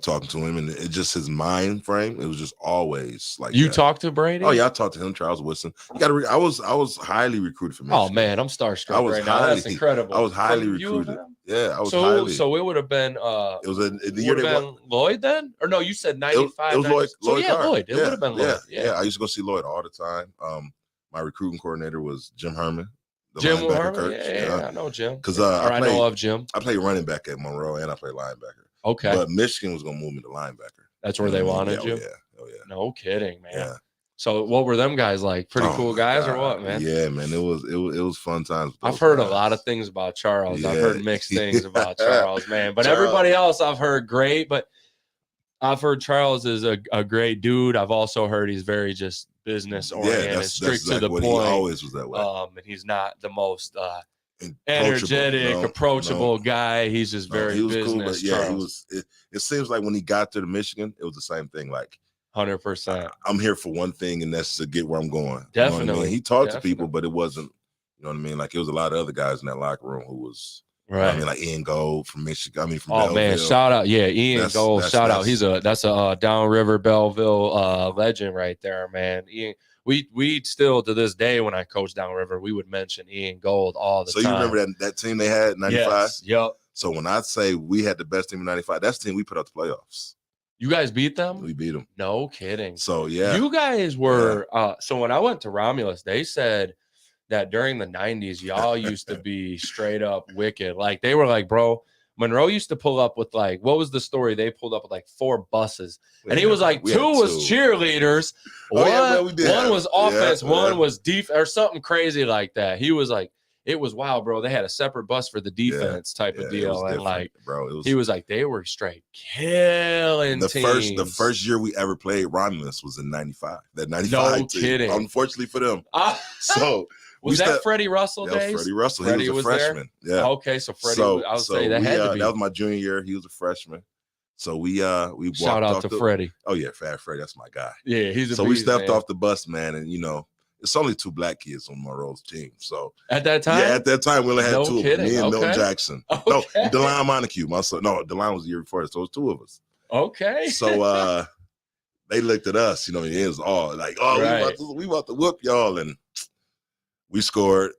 talking to him, and it's just his mind frame. It was just always like you talked to Brady. Oh yeah, I talked to him. Charles Woodson. I was highly recruited for Michigan. Oh man, I'm starstruck right now. That's incredible. I was highly recruited. Yeah, I was highly. So it would have been. It was the year they won. Lloyd then, or no? You said 95. It was Lloyd. So Lloyd. It would have been Lloyd. Yeah, I used to go see Lloyd all the time. My recruiting coordinator was Jim Herman. Jim Herman. Yeah, I know Jim. Because I know of Jim. I played running back at Monroe, and I played linebacker. Okay. But Michigan was going to move me to linebacker. That's where they wanted you? Oh, yeah. No kidding, man. Yeah. So what were them guys like? Pretty cool guys or what, man? Yeah, man. It was fun times. I've heard a lot of things about Charles. I've heard mixed things about Charles, man. But everybody else I've heard great. But I've heard Charles is a great dude. I've also heard he's very just business oriented, strict to the point. He always was that way. And he's not the most energetic, approachable guy. He's just very business. Cool, but yeah, he was. It seems like when he got to Michigan, it was the same thing. Like 100%. I'm here for one thing, and that's to get where I'm going. Definitely. You know what I mean? He talked to people, but it wasn't. You know what I mean? Like it was a lot of other guys in that locker room who was. Right. I mean, like Ian Gold from Michigan. I mean, from Belleville. Man, shout out. Yeah, Ian Gold, shout out. That's a downriver Belleville legend right there, man. Ian, we still to this day, when I coach downriver, we would mention Ian Gold all the time. So you remember that team they had in 95? Yes. Yep. So when I say we had the best team in 95, that's the team we put out the playoffs. You guys beat them? We beat them. No kidding. So yeah. You guys were so when I went to Romulus, they said that during the 90s, y'all used to be straight up wicked. Like they were like, bro, Monroe used to pull up with like, what was the story? They pulled up with like 4 buses. And he was like, 2 was cheerleaders. One was offense, one was defense, or something crazy like that. He was like, it was wild, bro. They had a separate bus for the defense type of deal. And like, bro, he was like, they were straight killing teams. The first year we ever played Romulus was in 95. That 95 no team. Kidding. Unfortunately for them. So was that Freddie Russell days? Freddie Russell. He was a freshman. There? Yeah. Okay, so Freddie, I would say that had to be. That was my junior year. He was a freshman. So we walked shout out to Freddie. Oh yeah, Fat Freddie, that's my guy. Yeah, he's a so we stepped off the bus, man, and it's only 2 black kids on Monroe's team. So at that time, we only had 2 of them. Me and Milton Jackson. Okay. No, DeLon Montague, my son. No, DeLon was the year before, so it was 2 of us. Okay. So they looked at us, it was all like, we about to whoop y'all, and we scored.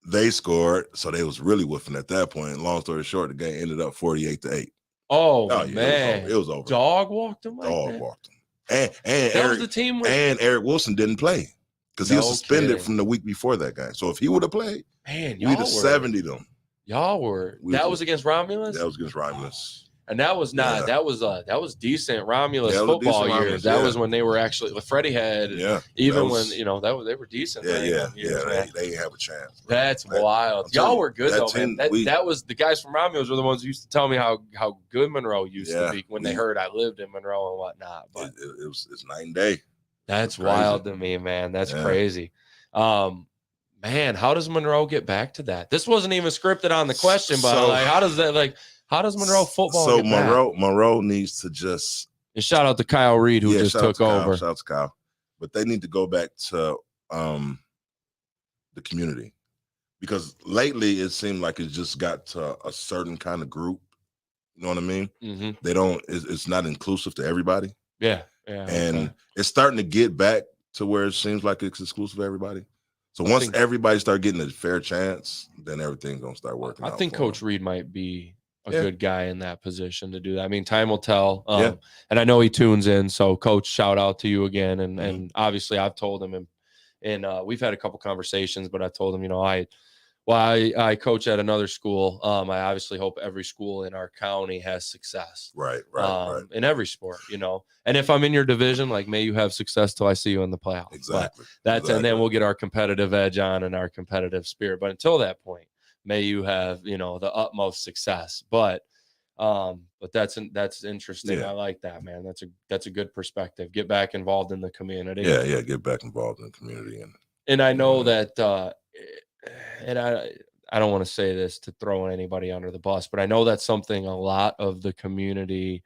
They scored, so they was really whooping at that point. Long story short, the game ended up 48-8. Oh yeah, man, it was over. Dog walked him. Walked him, and that was the team. And Eric Wilson didn't play because he was suspended from the week before that game. So if he would have played, man, we'd have 70'd them. Y'all were. That was against Romulus. That was against Romulus. And that was not. That was decent Romulus football years. That was when they were actually Freddie had. Yeah. Even when they were decent. Yeah. They didn't have a chance. Bro. That's wild. Y'all were good though, man. That was the guys from Romulus were the ones who used to tell me how good Monroe used to be when they heard I lived in Monroe and whatnot. But it's night and day. That's wild to me, man. That's crazy. Man, how does Monroe get back to that? This wasn't even scripted on the question, but how does Monroe football? So Monroe needs to just. And shout out to Kyle Reed who just took over. Shout out to Kyle, but they need to go back to the community, because lately it seemed like it just got to a certain kind of group. You know what I mean? Mm-hmm. They don't. It's not inclusive to everybody. Yeah. And it's starting to get back to where it seems like it's exclusive to everybody. So once everybody start getting a fair chance, then everything's gonna start working. I think Coach Reed might be a good guy in that position to do that. I mean, time will tell. And I know he tunes in. So, Coach, shout out to you again. And obviously, I've told him, and we've had a couple conversations, but I told him, I coach at another school. I obviously hope every school in our county has success. Right. In every sport, And if I'm in your division, like, may you have success till I see you in the playoffs. Exactly. And then we'll get our competitive edge on and our competitive spirit. But until that point, may you have, the utmost success. But that's interesting. I like that, man. That's a good perspective. Get back involved in the community. Yeah. Get back involved in the community. And I know that, and I don't want to say this to throw anybody under the bus, but I know that's something a lot of the community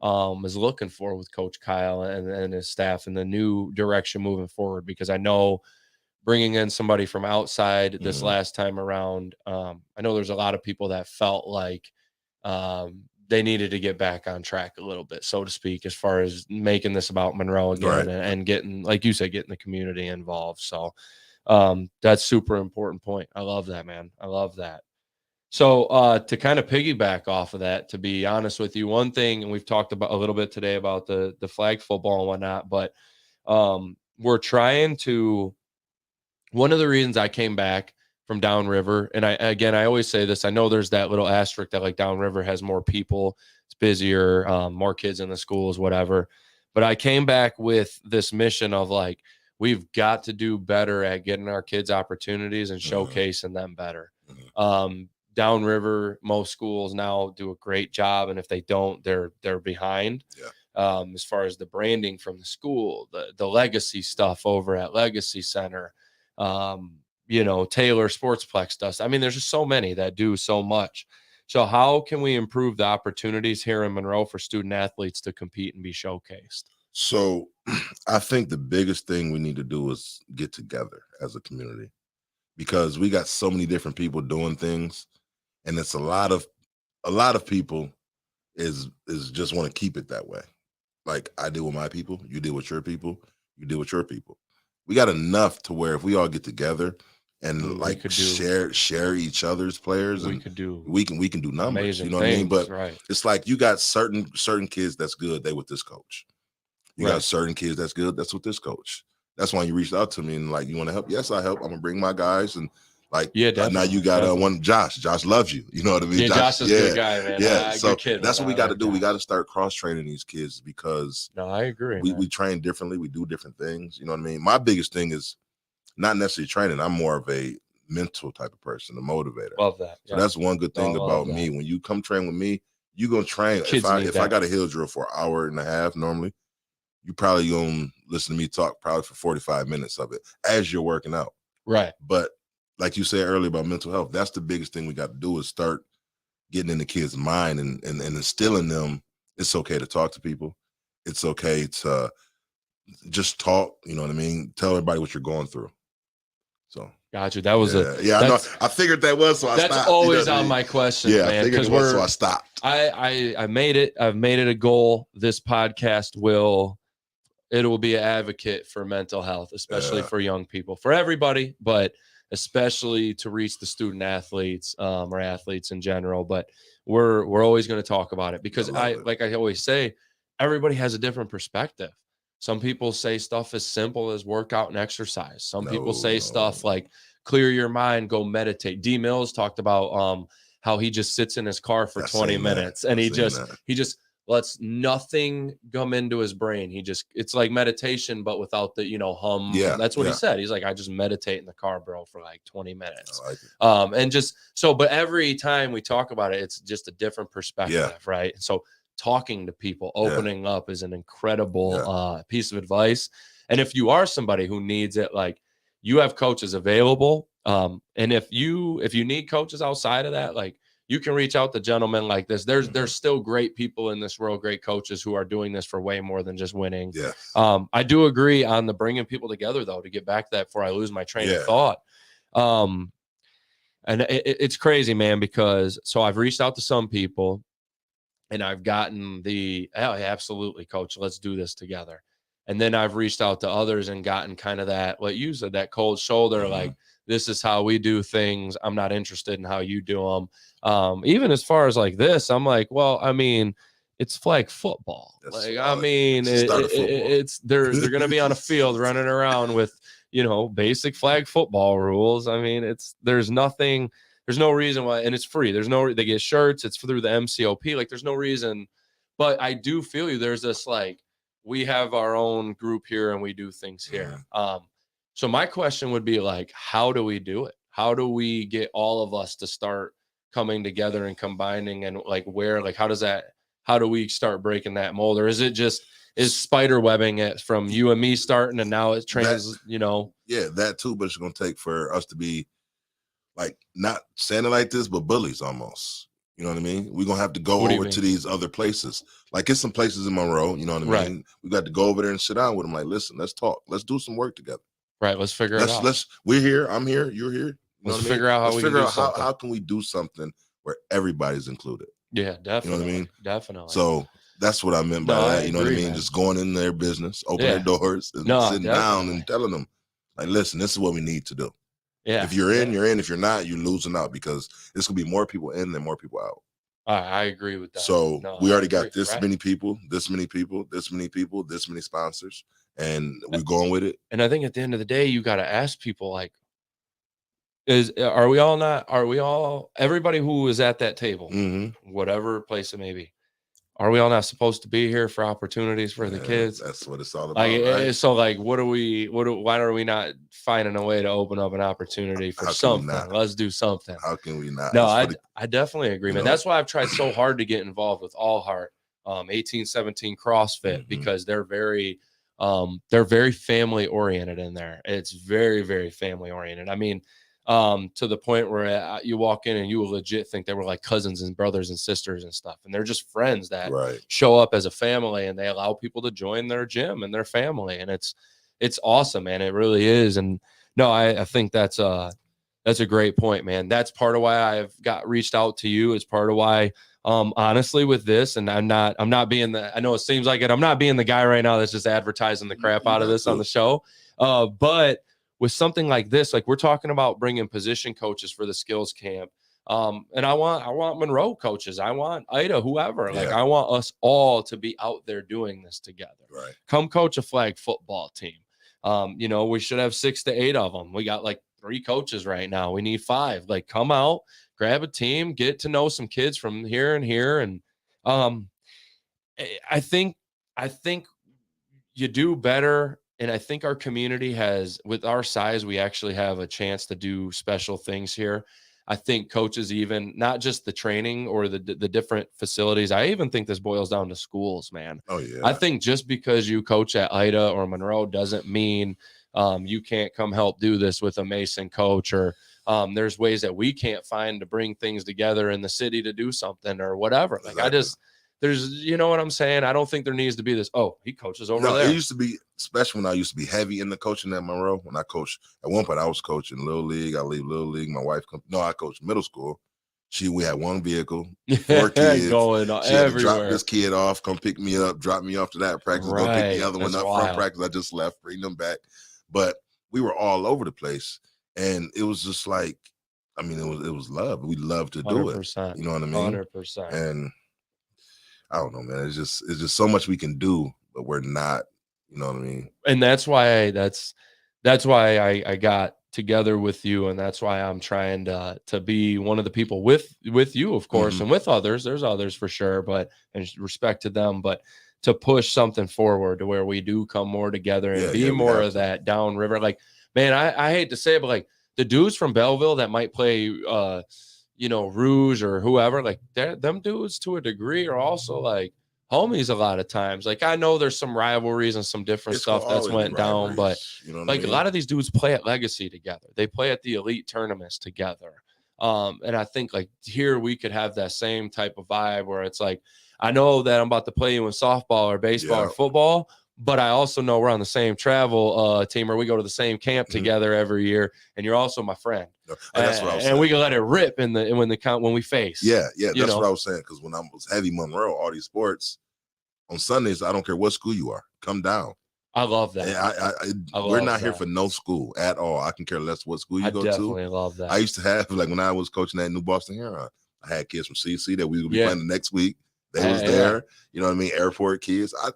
is looking for with Coach Kyle and his staff and the new direction moving forward, because I know bringing in somebody from outside this last time around, I know there's a lot of people that felt like they needed to get back on track a little bit, so to speak, as far as making this about Monroe again and getting, like you said, getting the community involved. So that's super important point. I love that, man. I love that. So to kind of piggyback off of that, to be honest with you, one thing, and we've talked about a little bit today about the flag football and whatnot, but we're trying to. One of the reasons I came back from downriver, and I always say this, I know there's that little asterisk that like downriver has more people, it's busier, more kids in the schools, whatever. But I came back with this mission of like, we've got to do better at getting our kids opportunities and showcasing them better. Downriver, most schools now do a great job, and if they don't, they're behind. As far as the branding from the school, the legacy stuff over at Legacy Center, Taylor Sportsplex does. I mean, there's just so many that do so much. So how can we improve the opportunities here in Monroe for student athletes to compete and be showcased? So I think the biggest thing we need to do is get together as a community, because we got so many different people doing things, and it's a lot of people is just want to keep it that way. Like, I deal with my people, you deal with your people, you deal with your people. We got enough to where if we all get together and share each other's players, we can do numbers. You know what I mean? But it's like you got certain kids that's good, they with this coach. You got certain kids that's good, that's with this coach. That's why you reached out to me and like, you want to help? Yes, I help. I'm gonna bring my guys, and Like yeah, now you got one Josh. Josh loves you. You know what I mean? Yeah, Josh is a good guy, man. Yeah. So good kid, that's man. what we got to do. We got to start cross training these kids because no, I agree. We train differently. We do different things. You know what I mean? My biggest thing is not necessarily training. I'm more of a mental type of person, a motivator. Love that. So that's one good thing about me. When you come train with me, you're gonna train. If I got a hill drill for an hour and a half normally, you probably gonna listen to me talk probably for 45 minutes of it as you're working out. Right. But like you said earlier about mental health, that's the biggest thing we got to do is start getting in the kids' mind and instilling them it's okay to talk to people. It's okay to just talk, you know what I mean? Tell everybody what you're going through. So got you. That was I know. I figured that was, so I stopped. That's always on my question, man. I figured it was, so I stopped. I made it. I've made it a goal. This podcast will be an advocate for mental health, especially for young people, for everybody, but especially to reach the student athletes or athletes in general. But we're always going to talk about it because like I always say, everybody has a different perspective. Some people say stuff as simple as workout and exercise. Some people say stuff like clear your mind, go meditate. D Mills talked about how he just sits in his car for 20 minutes and he just lets nothing come into his brain. It's like meditation, but without the, hum. Yeah. That's what he said. He's like, I just meditate in the car, bro, for like 20 minutes. I like it. And just so, but every time we talk about it, it's just a different perspective. Right. So talking to people, opening up is an incredible piece of advice. And if you are somebody who needs it, like you have coaches available. And if you need coaches outside of that, like you can reach out to gentlemen like this. There's still great people in this world, great coaches who are doing this for way more than just winning. Yeah. I do agree on the bringing people together though, to get back to that before I lose my train of thought. And it's crazy, man, because so I've reached out to some people and I've gotten absolutely, coach, let's do this together. And then I've reached out to others and gotten kind of that, what you said, that cold shoulder, like, this is how we do things. I'm not interested in how you do them. Even as far as like this, I'm like, well, I mean, it's flag football. Like, I mean, it's they're going to be on a field running around with, basic flag football rules. I mean, there's no reason why, and it's free. They get shirts. It's through the MCOP. Like, there's no reason, but I do feel you. There's this, like, we have our own group here and we do things here. So my question would be like, how do we do it? How do we get all of us to start coming together and combining and like how do we start breaking that mold? Or is spider webbing it from you and me starting and now it's trans, Yeah, that too, but it's going to take for us to be like, not saying it like this, but bullies almost. You know what I mean? We're going to have to go over to these other places. Like, it's some places in Monroe, you know what I mean? We got to go over there and sit down with them. Like, listen, let's talk. Let's do some work together. Right. Let's figure it out. We're here. I'm here. You're here. Let's figure out how can we do something where everybody's included? Yeah, definitely. You know what I mean? Definitely. So that's what I meant by that. You know what I mean? Man. Just going in their business, opening their doors, and sitting down and telling them, like, listen, this is what we need to do. Yeah. If you're in, you're in. If you're not, you're losing out because there's going to be more people in than more people out. I agree with that. So we already got this many people, this many people, this many people, this many sponsors, and we're going with it. And I think at the end of the day, you got to ask people, like, everybody who is at that table, whatever place it may be, are we all not supposed to be here for opportunities for the kids? That's what it's all about. Like, right? So like, why are we not finding a way to open up an opportunity for something? Let's do something. How can we not? No, I definitely agree, man. That's why I've tried so hard to get involved with All Heart, 1817 CrossFit, because they're very family oriented in there. It's very, very family oriented. I mean, to the point where you walk in and you will legit think they were like cousins and brothers and sisters and stuff. And they're just friends that show up as a family, and they allow people to join their gym and their family. And it's awesome, man. It really is. And no, I think that's a great point, man. That's part of why I've reached out to you. It's part of why, honestly, with this, and I'm not being I know it seems like it. I'm not being the guy right now that's just advertising the crap out of this on the show. But with something like this, like we're talking about bringing position coaches for the skills camp. And I want Monroe coaches. I want Ida, whoever. Like, I want us all to be out there doing this together. Right. Come coach a flag football team. We should have 6 to 8 of them. We got like 3 coaches right now. We need 5. Like, come out, grab a team, get to know some kids from here and here. And I think you do better. And I think our community has, with our size, we actually have a chance to do special things here. I think coaches, even not just the training or the different facilities. I even think this boils down to schools, man. Oh yeah. I think just because you coach at Ida or Monroe doesn't mean you can't come help do this with a Mason coach, or there's ways that we can't find to bring things together in the city to do something or whatever. Like, exactly. There's, you know what I'm saying? I don't think there needs to be this, oh, he coaches over there. It used to be, especially when I used to be heavy in the coaching at Monroe. When I coached, at one point I was coaching Little League. I leave Little League. My wife I coached middle school. We had one vehicle, 4 kids. Going she everywhere. had to drop this kid off, come pick me up, drop me off to that practice, go pick the other one up from practice. I just left, bring them back. But we were all over the place. And it was just like, I mean, it was love. We love to do 100%, it. You know what I mean? 100%. And I don't know, man. It's just so much we can do, but we're not, you know what I mean? And that's why I got together with you, and that's why I'm trying to be one of the people with you, of course, and with others. There's others for sure, but and respect to them, but to push something forward to where we do come more together and be more of that downriver. Like, man, I hate to say it, but like the dudes from Belleville that might play Rouge or whoever, like them dudes to a degree are also like homies a lot of times. Like, I know there's some rivalries and some different stuff that's went down, but you know what like I mean? A lot of these dudes play at Legacy together. They play at the elite tournaments together. And I think like here we could have that same type of vibe where it's like, I know that I'm about to play you in softball or baseball or football, but I also know we're on the same travel team, or we go to the same camp together every year, and you're also my friend. That's what I was saying. And we can let it rip when we face. Yeah, that's what I was saying. Because when I was heavy Monroe, all these sports on Sundays, I don't care what school you are, come down. I love that. We're not here for no school at all. I can care less what school you go to. I definitely love that. I used to have, like when I was coaching at New Boston Huron, I had kids from CC that we would be playing the next week. They was there. You know what I mean? Airport kids. I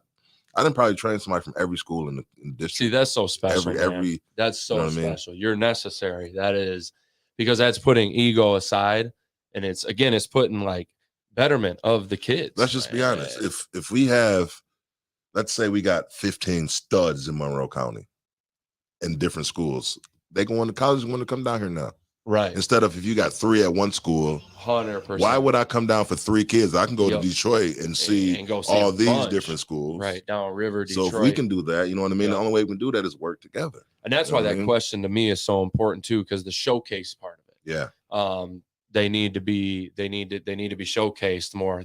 didn't probably train somebody from every school in the district. See, that's so special. That's so special. You're necessary. That is, because that's putting ego aside, and it's putting like betterment of the kids. Let's just be honest. If we have, let's say we got 15 studs in Monroe County in different schools, they going to college and want to come down here now. Right. Instead of if you got 3 at one school, 100%. Why would I come down for 3 kids? I can go to Detroit and see all these different schools. Right, down River, Detroit. So if we can do that, you know what I mean? The only way we can do that is work together. And that's why that question to me is so important too, because the showcase part of it. Yeah. They need to be showcased more.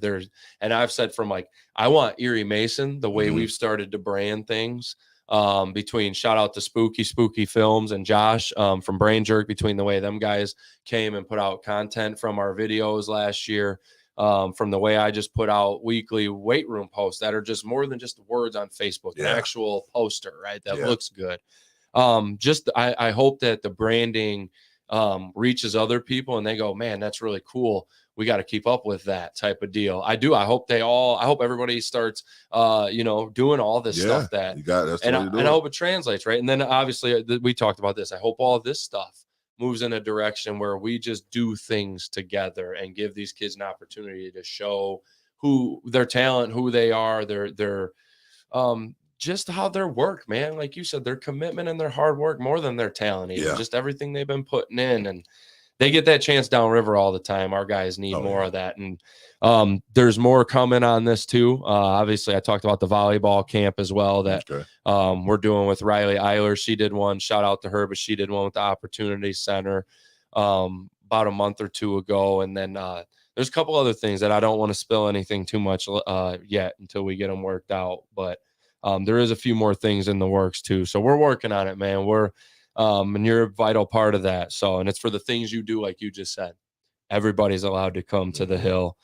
And I've said from like, I want Erie Mason, the way we've started to brand things. Between shout out to Spooky Films and Josh from Brain Jerk, between the way them guys came and put out content from our videos last year, from the way I just put out weekly weight room posts that are just more than just words on Facebook, an actual poster, right? That looks good. I hope that the branding reaches other people and they go, man, that's really cool. We got to keep up with that type of deal. I hope everybody starts, doing all this stuff that you got. And I hope it translates, right? And then obviously we talked about this. I hope all this stuff moves in a direction where we just do things together and give these kids an opportunity to show who their talent, who they are, their just how their work, man. Like you said, their commitment and their hard work more than their talent, even just everything they've been putting in. And they get that chance downriver all the time. Our guys need more of that. And there's more coming on this too. Obviously, I talked about the volleyball camp as well that we're doing with Riley Eiler. She did one. Shout out to her, but she did one with the Opportunity Center about a month or 2 ago. And then there's a couple other things that I don't want to spill anything too much yet until we get them worked out. But there is a few more things in the works too. So we're working on it, man. And you're a vital part of that. So, and it's for the things you do, like you just said, everybody's allowed to come to the hill.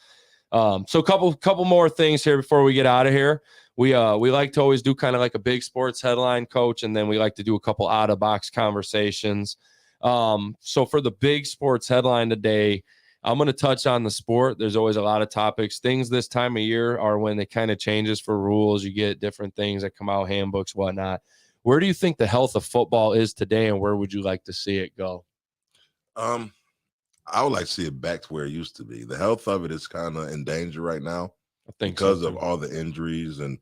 So a couple more things here before we get out of here. We like to always do kind of like a big sports headline, Coach, and then we like to do a couple out of box conversations. So for the big sports headline today, I'm going to touch on the sport. There's always a lot of topics. Things this time of year are when it kind of changes for rules. You get different things that come out, handbooks, whatnot. Where do you think the health of football is today, and where would you like to see it go? I would like to see it back to where it used to be. The health of it is kind of in danger right now because of all the injuries and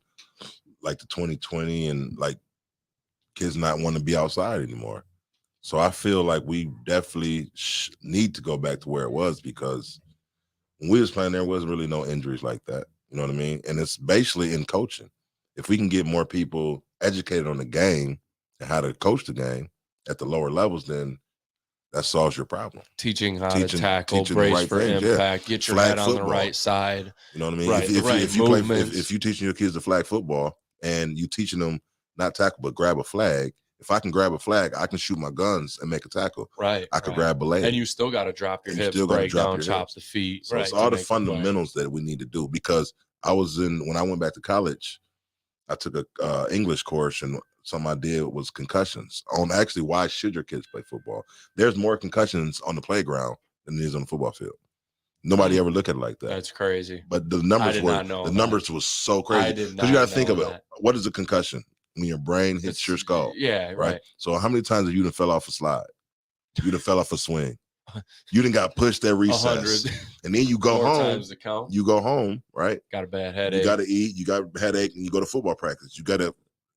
like the 2020 and like kids not want to be outside anymore. So I feel like we definitely need to go back to where it was, because when we was playing, there wasn't really no injuries like that. You know what I mean? And it's basically in coaching. If we can get more people educated on the game and how to coach the game at the lower levels, then that solves your problem. Teaching how to tackle, brace for impact, get your head on the right side. You know what I mean? Right, if you're teaching your kids to flag football and you teaching them not tackle but grab a flag, if I can grab a flag, I can shoot my guns and make a tackle. Right. I could grab a leg. And you still got to drop your hips, break down, chops the feet. So it's all the fundamentals that we need to do, because when I went back to college, I took a English course, and something I did was concussions on actually why should your kids play football. There's more concussions on the playground than there is on the football field. Nobody ever look at it like that. That's crazy. But the numbers was so crazy, because you got to think about what is a concussion when your brain hits your skull. Yeah, right. So how many times have you done fell off a slide? You done fell off a swing. You done got pushed at recess, and then you go home. You go home, right? Got a bad headache. You got to eat. You got a headache, and you go to football practice. You got a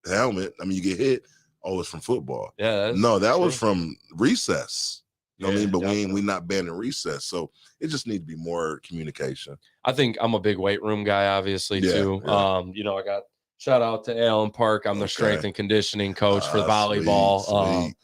helmet. I mean, you get hit. Oh, it's from football. Yeah. That was from recess. You know what I mean? But we not banning recess, so it just needs to be more communication. I think I'm a big weight room guy, obviously too. Yeah. I got shout out to Allen Park. I'm the strength and conditioning coach for volleyball. Sweet.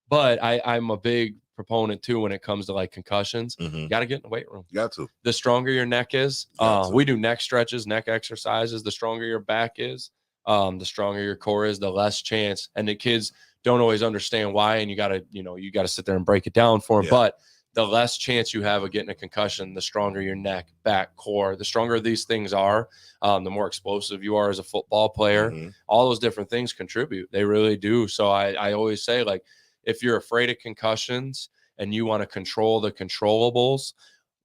But I'm a big proponent too when it comes to like concussions. You got to get in the weight room. You got to. The stronger your neck is, we do neck stretches, neck exercises. The stronger your back is, the stronger your core is, the less chance. And the kids don't always understand why, and you got to sit there and break it down for them. But the less chance you have of getting a concussion, the stronger your neck, back, core, the stronger these things are, the more explosive you are as a football player. All those different things contribute. They really do. So I always say, like, if you're afraid of concussions and you want to control the controllables,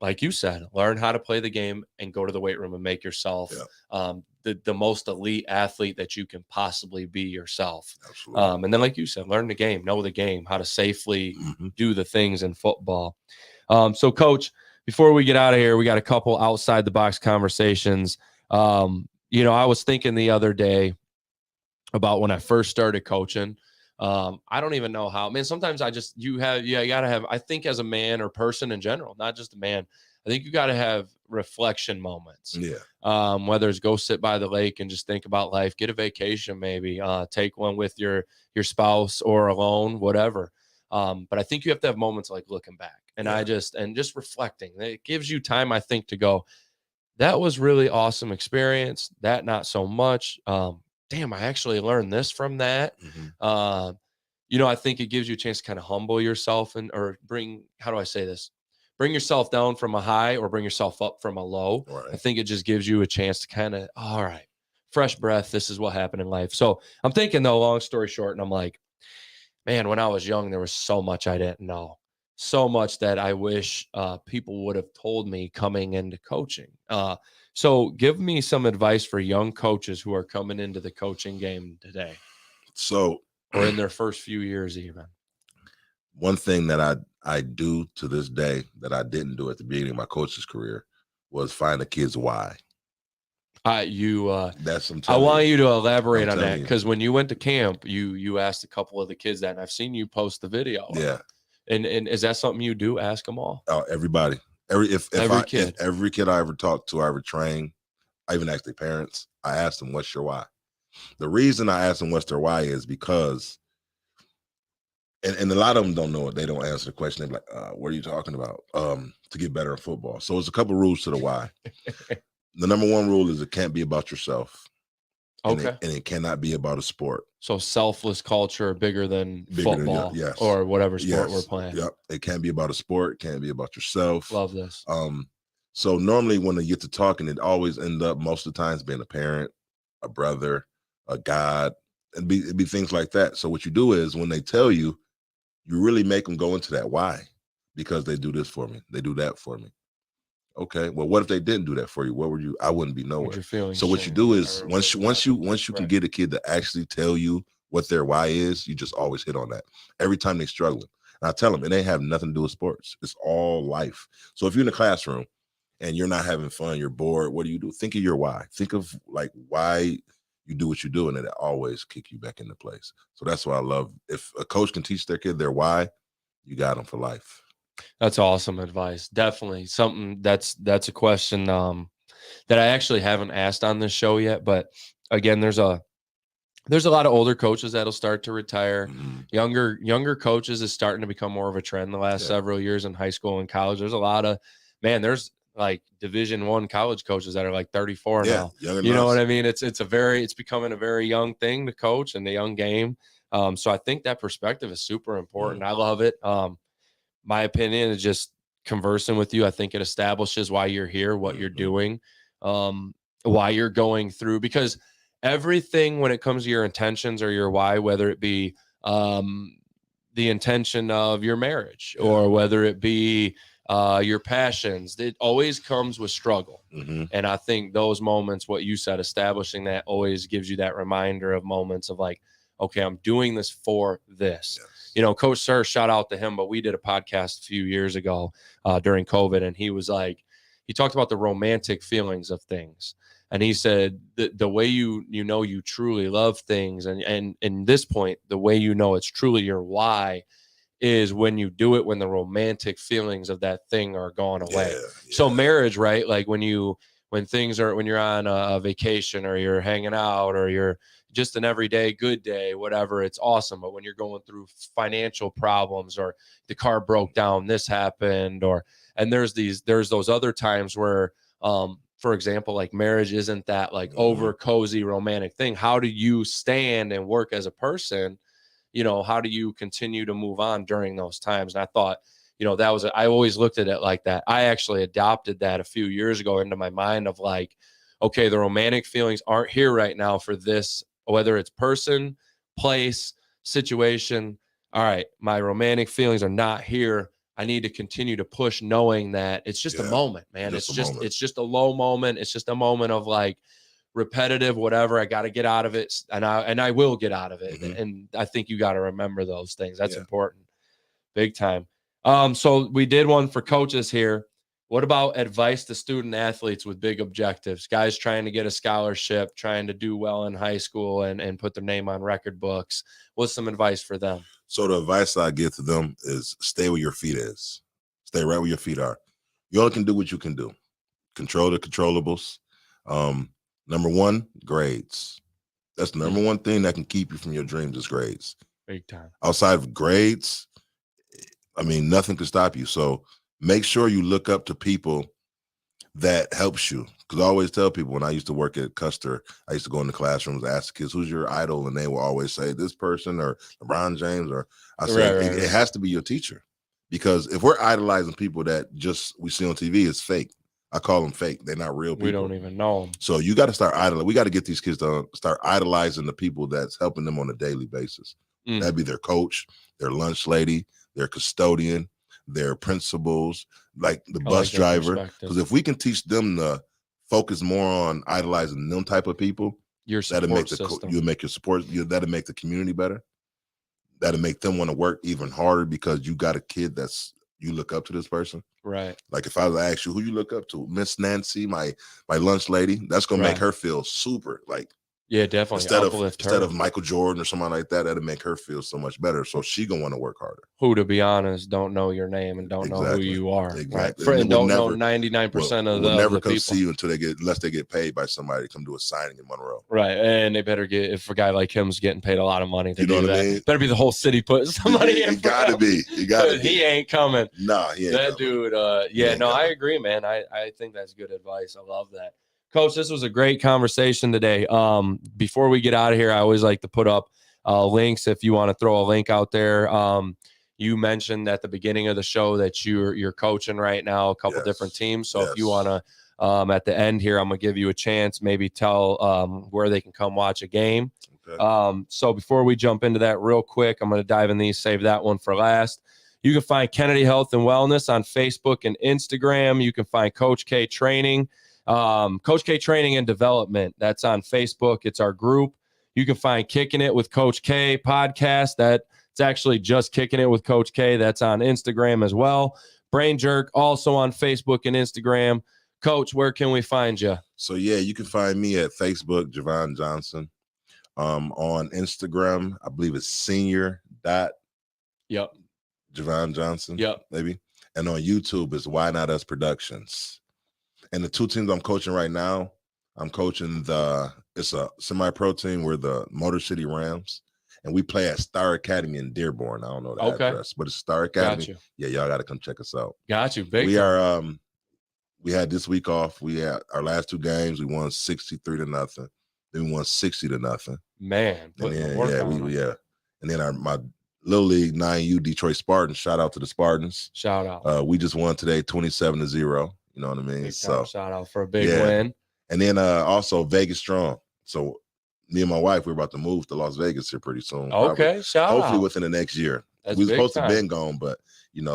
like you said, learn how to play the game and go to the weight room and make yourself the most elite athlete that you can possibly be yourself. Absolutely. And then, like you said, learn the game, know the game, how to safely do the things in football. So, Coach, before we get out of here, we got a couple outside the box conversations. I was thinking the other day about when I first started coaching. I don't even know how, man. Sometimes you gotta have, I think, as a man or person in general, not just a man, I think you got to have reflection moments. Yeah. Whether it's go sit by the lake and just think about life, get a vacation, maybe take one with your spouse or alone, whatever. But I think you have to have moments like looking back and just reflecting. It gives you time, I think, to go, that was really awesome experience. That not so much. Damn, I actually learned this from that. I think it gives you a chance to kind of humble yourself or bring yourself down from a high or bring yourself up from a low. Right. I think it just gives you a chance to kind of, all right, fresh breath. This is what happened in life. So I'm thinking, though, long story short, and I'm like, man, when I was young, there was so much I didn't know. So much that I wish people would have told me coming into coaching. So give me some advice for young coaches who are coming into the coaching game today. Or in their first few years even. One thing that I do to this day that I didn't do at the beginning of my coach's career was find a kid's why. I want you to elaborate on that, because when you went to camp, you asked a couple of the kids that, and I've seen you post the video. Yeah. And is that something you do? Ask them all? Oh, everybody. Every kid I ever talked to, I ever trained, I even asked their parents. I asked them, what's your why? The reason I asked them what's their why is because, and a lot of them don't know it. They don't answer the question. They're like, what are you talking about? To get better in football. So it's a couple rules to the why. The number one rule is it can't be about yourself. Okay. And it cannot be about a sport. So selfless culture bigger than football or whatever sport we're playing. Yep. It can't be about a sport. It can't be about yourself. Love this. So normally when they get to talking, it always end up most of the times being a parent, a brother, a God, and it'd be things like that. So what you do is when they tell you, you really make them go into that why, because they do this for me. They do that for me. Okay. Well, what if they didn't do that for you? I wouldn't be nowhere. So what you do is once you can get a kid to actually tell you what their why is, you just always hit on that every time they're struggling. And I tell them, it ain't have nothing to do with sports. It's all life. So if you're in the classroom and you're not having fun, you're bored, what do you do? Think of your why. Think of like why you do what you do, and it always kick you back into place. So that's what I love. If a coach can teach their kid their why, you got them for life. That's awesome advice. Definitely something that's a question that I actually haven't asked on this show yet. But again, there's a lot of older coaches that'll start to retire. Younger coaches is starting to become more of a trend the last several years in high school and college. There's a lot of there's like Division I college coaches that are like 34 now. You know what I mean? It's becoming a very young thing to coach and the young game. So I think that perspective is super important. I love it. My opinion is just conversing with you. I think it establishes why you're here, what you're doing, why you're going through, because everything when it comes to your intentions or your why, whether it be the intention of your marriage or whether it be your passions, it always comes with struggle. And I think those moments, what you said, establishing that always gives you that reminder of moments of like, okay, I'm doing this for this. You know, Coach Sir, shout out to him, but we did a podcast a few years ago during COVID, and he was like, he talked about the romantic feelings of things. And he said the way you truly love things, and in this point, the way you know it's truly your why is when you do it when the romantic feelings of that thing are gone away. So marriage, right? Like when you're on a vacation or you're hanging out or you're just an everyday good day, whatever, it's awesome. But when you're going through financial problems or the car broke down, this happened, and there's those other times where, for example, like marriage isn't that like over cozy romantic thing. How do you stand and work as a person? You know, how do you continue to move on during those times? And I thought, I always looked at it like that. I actually adopted that a few years ago into my mind of like, okay, the romantic feelings aren't here right now for this, whether it's person, place, situation. All right, my romantic feelings are not here. I need to continue to push, knowing that it's just a moment, man. It's just a low moment. It's just a moment of like repetitive, whatever. I got to get out of it, and I will get out of it. And I think you got to remember those things. That's important, big time. So we did one for coaches here. What about advice to student athletes with big objectives? Guys trying to get a scholarship, trying to do well in high school and put their name on record books. What's some advice for them? So the advice I give to them is stay where your feet is. Stay right where your feet are. You only can do what you can do. Control the controllables. Number one, grades. That's the number one thing that can keep you from your dreams is grades. Big time. Outside of grades, I mean, nothing can stop you. So make sure you look up to people that helps you. Because I always tell people when I used to work at Custer, I used to go in the classrooms, ask the kids, who's your idol? And they will always say this person or LeBron James. Or I say it has to be your teacher. Because if we're idolizing people that just we see on TV, it's fake. I call them fake. They're not real people. We don't even know them. So you got to start idolizing. We got to get these kids to start idolizing the people that's helping them on a daily basis. That'd be their coach, their lunch lady, their custodian, their principals, like the bus driver. Because if we can teach them to focus more on idolizing them type of people, that'll make that'll make the community better. That'll make them want to work even harder because you got a kid that's you look up to this person. Right. Like if I was to ask you who you look up to, Miss Nancy, my lunch lady, that's gonna make her feel super like. Yeah, definitely. Instead of Michael Jordan or something like that, that'll make her feel so much better. So she gonna want to work harder. Who, to be honest, don't know your name and don't know who you are. Exactly. Right? And don't know 99% of the never come people. See you unless they get paid by somebody to come do a signing in Monroe. Right. And they better get, if a guy like him's getting paid a lot of money to do that, I mean? Better be the whole city putting somebody in. You gotta be. He ain't coming. Nah, he ain't that coming. Dude. I agree, man. I think that's good advice. I love that. Coach, this was a great conversation today. Before we get out of here, I always like to put up links if you want to throw a link out there. You mentioned at the beginning of the show that you're coaching right now a couple different teams. So if you want to, at the end here, I'm going to give you a chance, maybe tell where they can come watch a game. Okay. So before we jump into that real quick, I'm going to dive in these, save that one for last. You can find Kennedy Health and Wellness on Facebook and Instagram. You can find Coach K Training. Coach K Training and Development. That's on Facebook. It's our group. You can find Kicking It with Coach K podcast. That's It's actually just Kicking It with Coach K. That's on Instagram as well. Brain Jerk also on Facebook and Instagram. Coach, where can we find you? So yeah, you can find me at Facebook, Jovan Johnson. On Instagram, I believe it's senior. Yep. Jovan Johnson. Yep. Maybe. And on YouTube is Why Not Us Productions. And the 2 teams I'm coaching right now, I'm coaching it's a semi-pro team. We're the Motor City Rams. And we play at Star Academy in Dearborn. I don't know the address, but it's Star Academy. Got you. Yeah, y'all got to come check us out. Got you. We had this week off. We had our last 2 games. We won 63-0. Then we won 60-0. Man, and then, And then my Little League 9U Detroit Spartans. Shout out to the Spartans. Shout out. We just won today 27-0. You know what I mean? So shout out for a big win. And then also Vegas Strong. So me and my wife, we're about to move to Las Vegas here pretty soon. Okay, hopefully within the next year. We were supposed to have been gone, but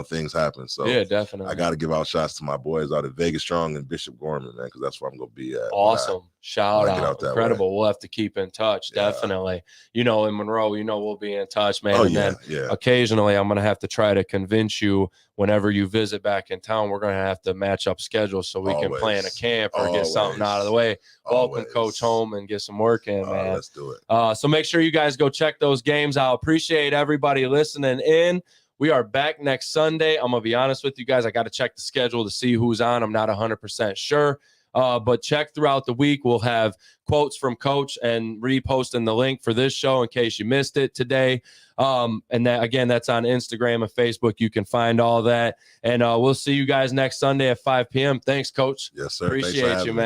things happen. So yeah, definitely. I got to give out shots to my boys out at Vegas Strong and Bishop Gorman, man, because that's where I'm gonna be at. Awesome. Shout out. Incredible. We'll have to keep in touch. Yeah. Definitely. In Monroe, we'll be in touch, man. Occasionally I'm gonna have to try to convince you whenever you visit back in town, we're gonna have to match up schedules so we can plan a camp or get something out of the way. Welcome Coach home and get some work in, man. Let's do it. So make sure you guys go check those games out. Appreciate everybody listening in. We are back next Sunday. I'm going to be honest with you guys. I got to check the schedule to see who's on. I'm not 100% sure. But check throughout the week. We'll have quotes from Coach and reposting the link for this show in case you missed it today. And that, again, that's on Instagram and Facebook. You can find all that. And we'll see you guys next Sunday at 5 p.m. Thanks, Coach. Yes, sir. Appreciate you, man.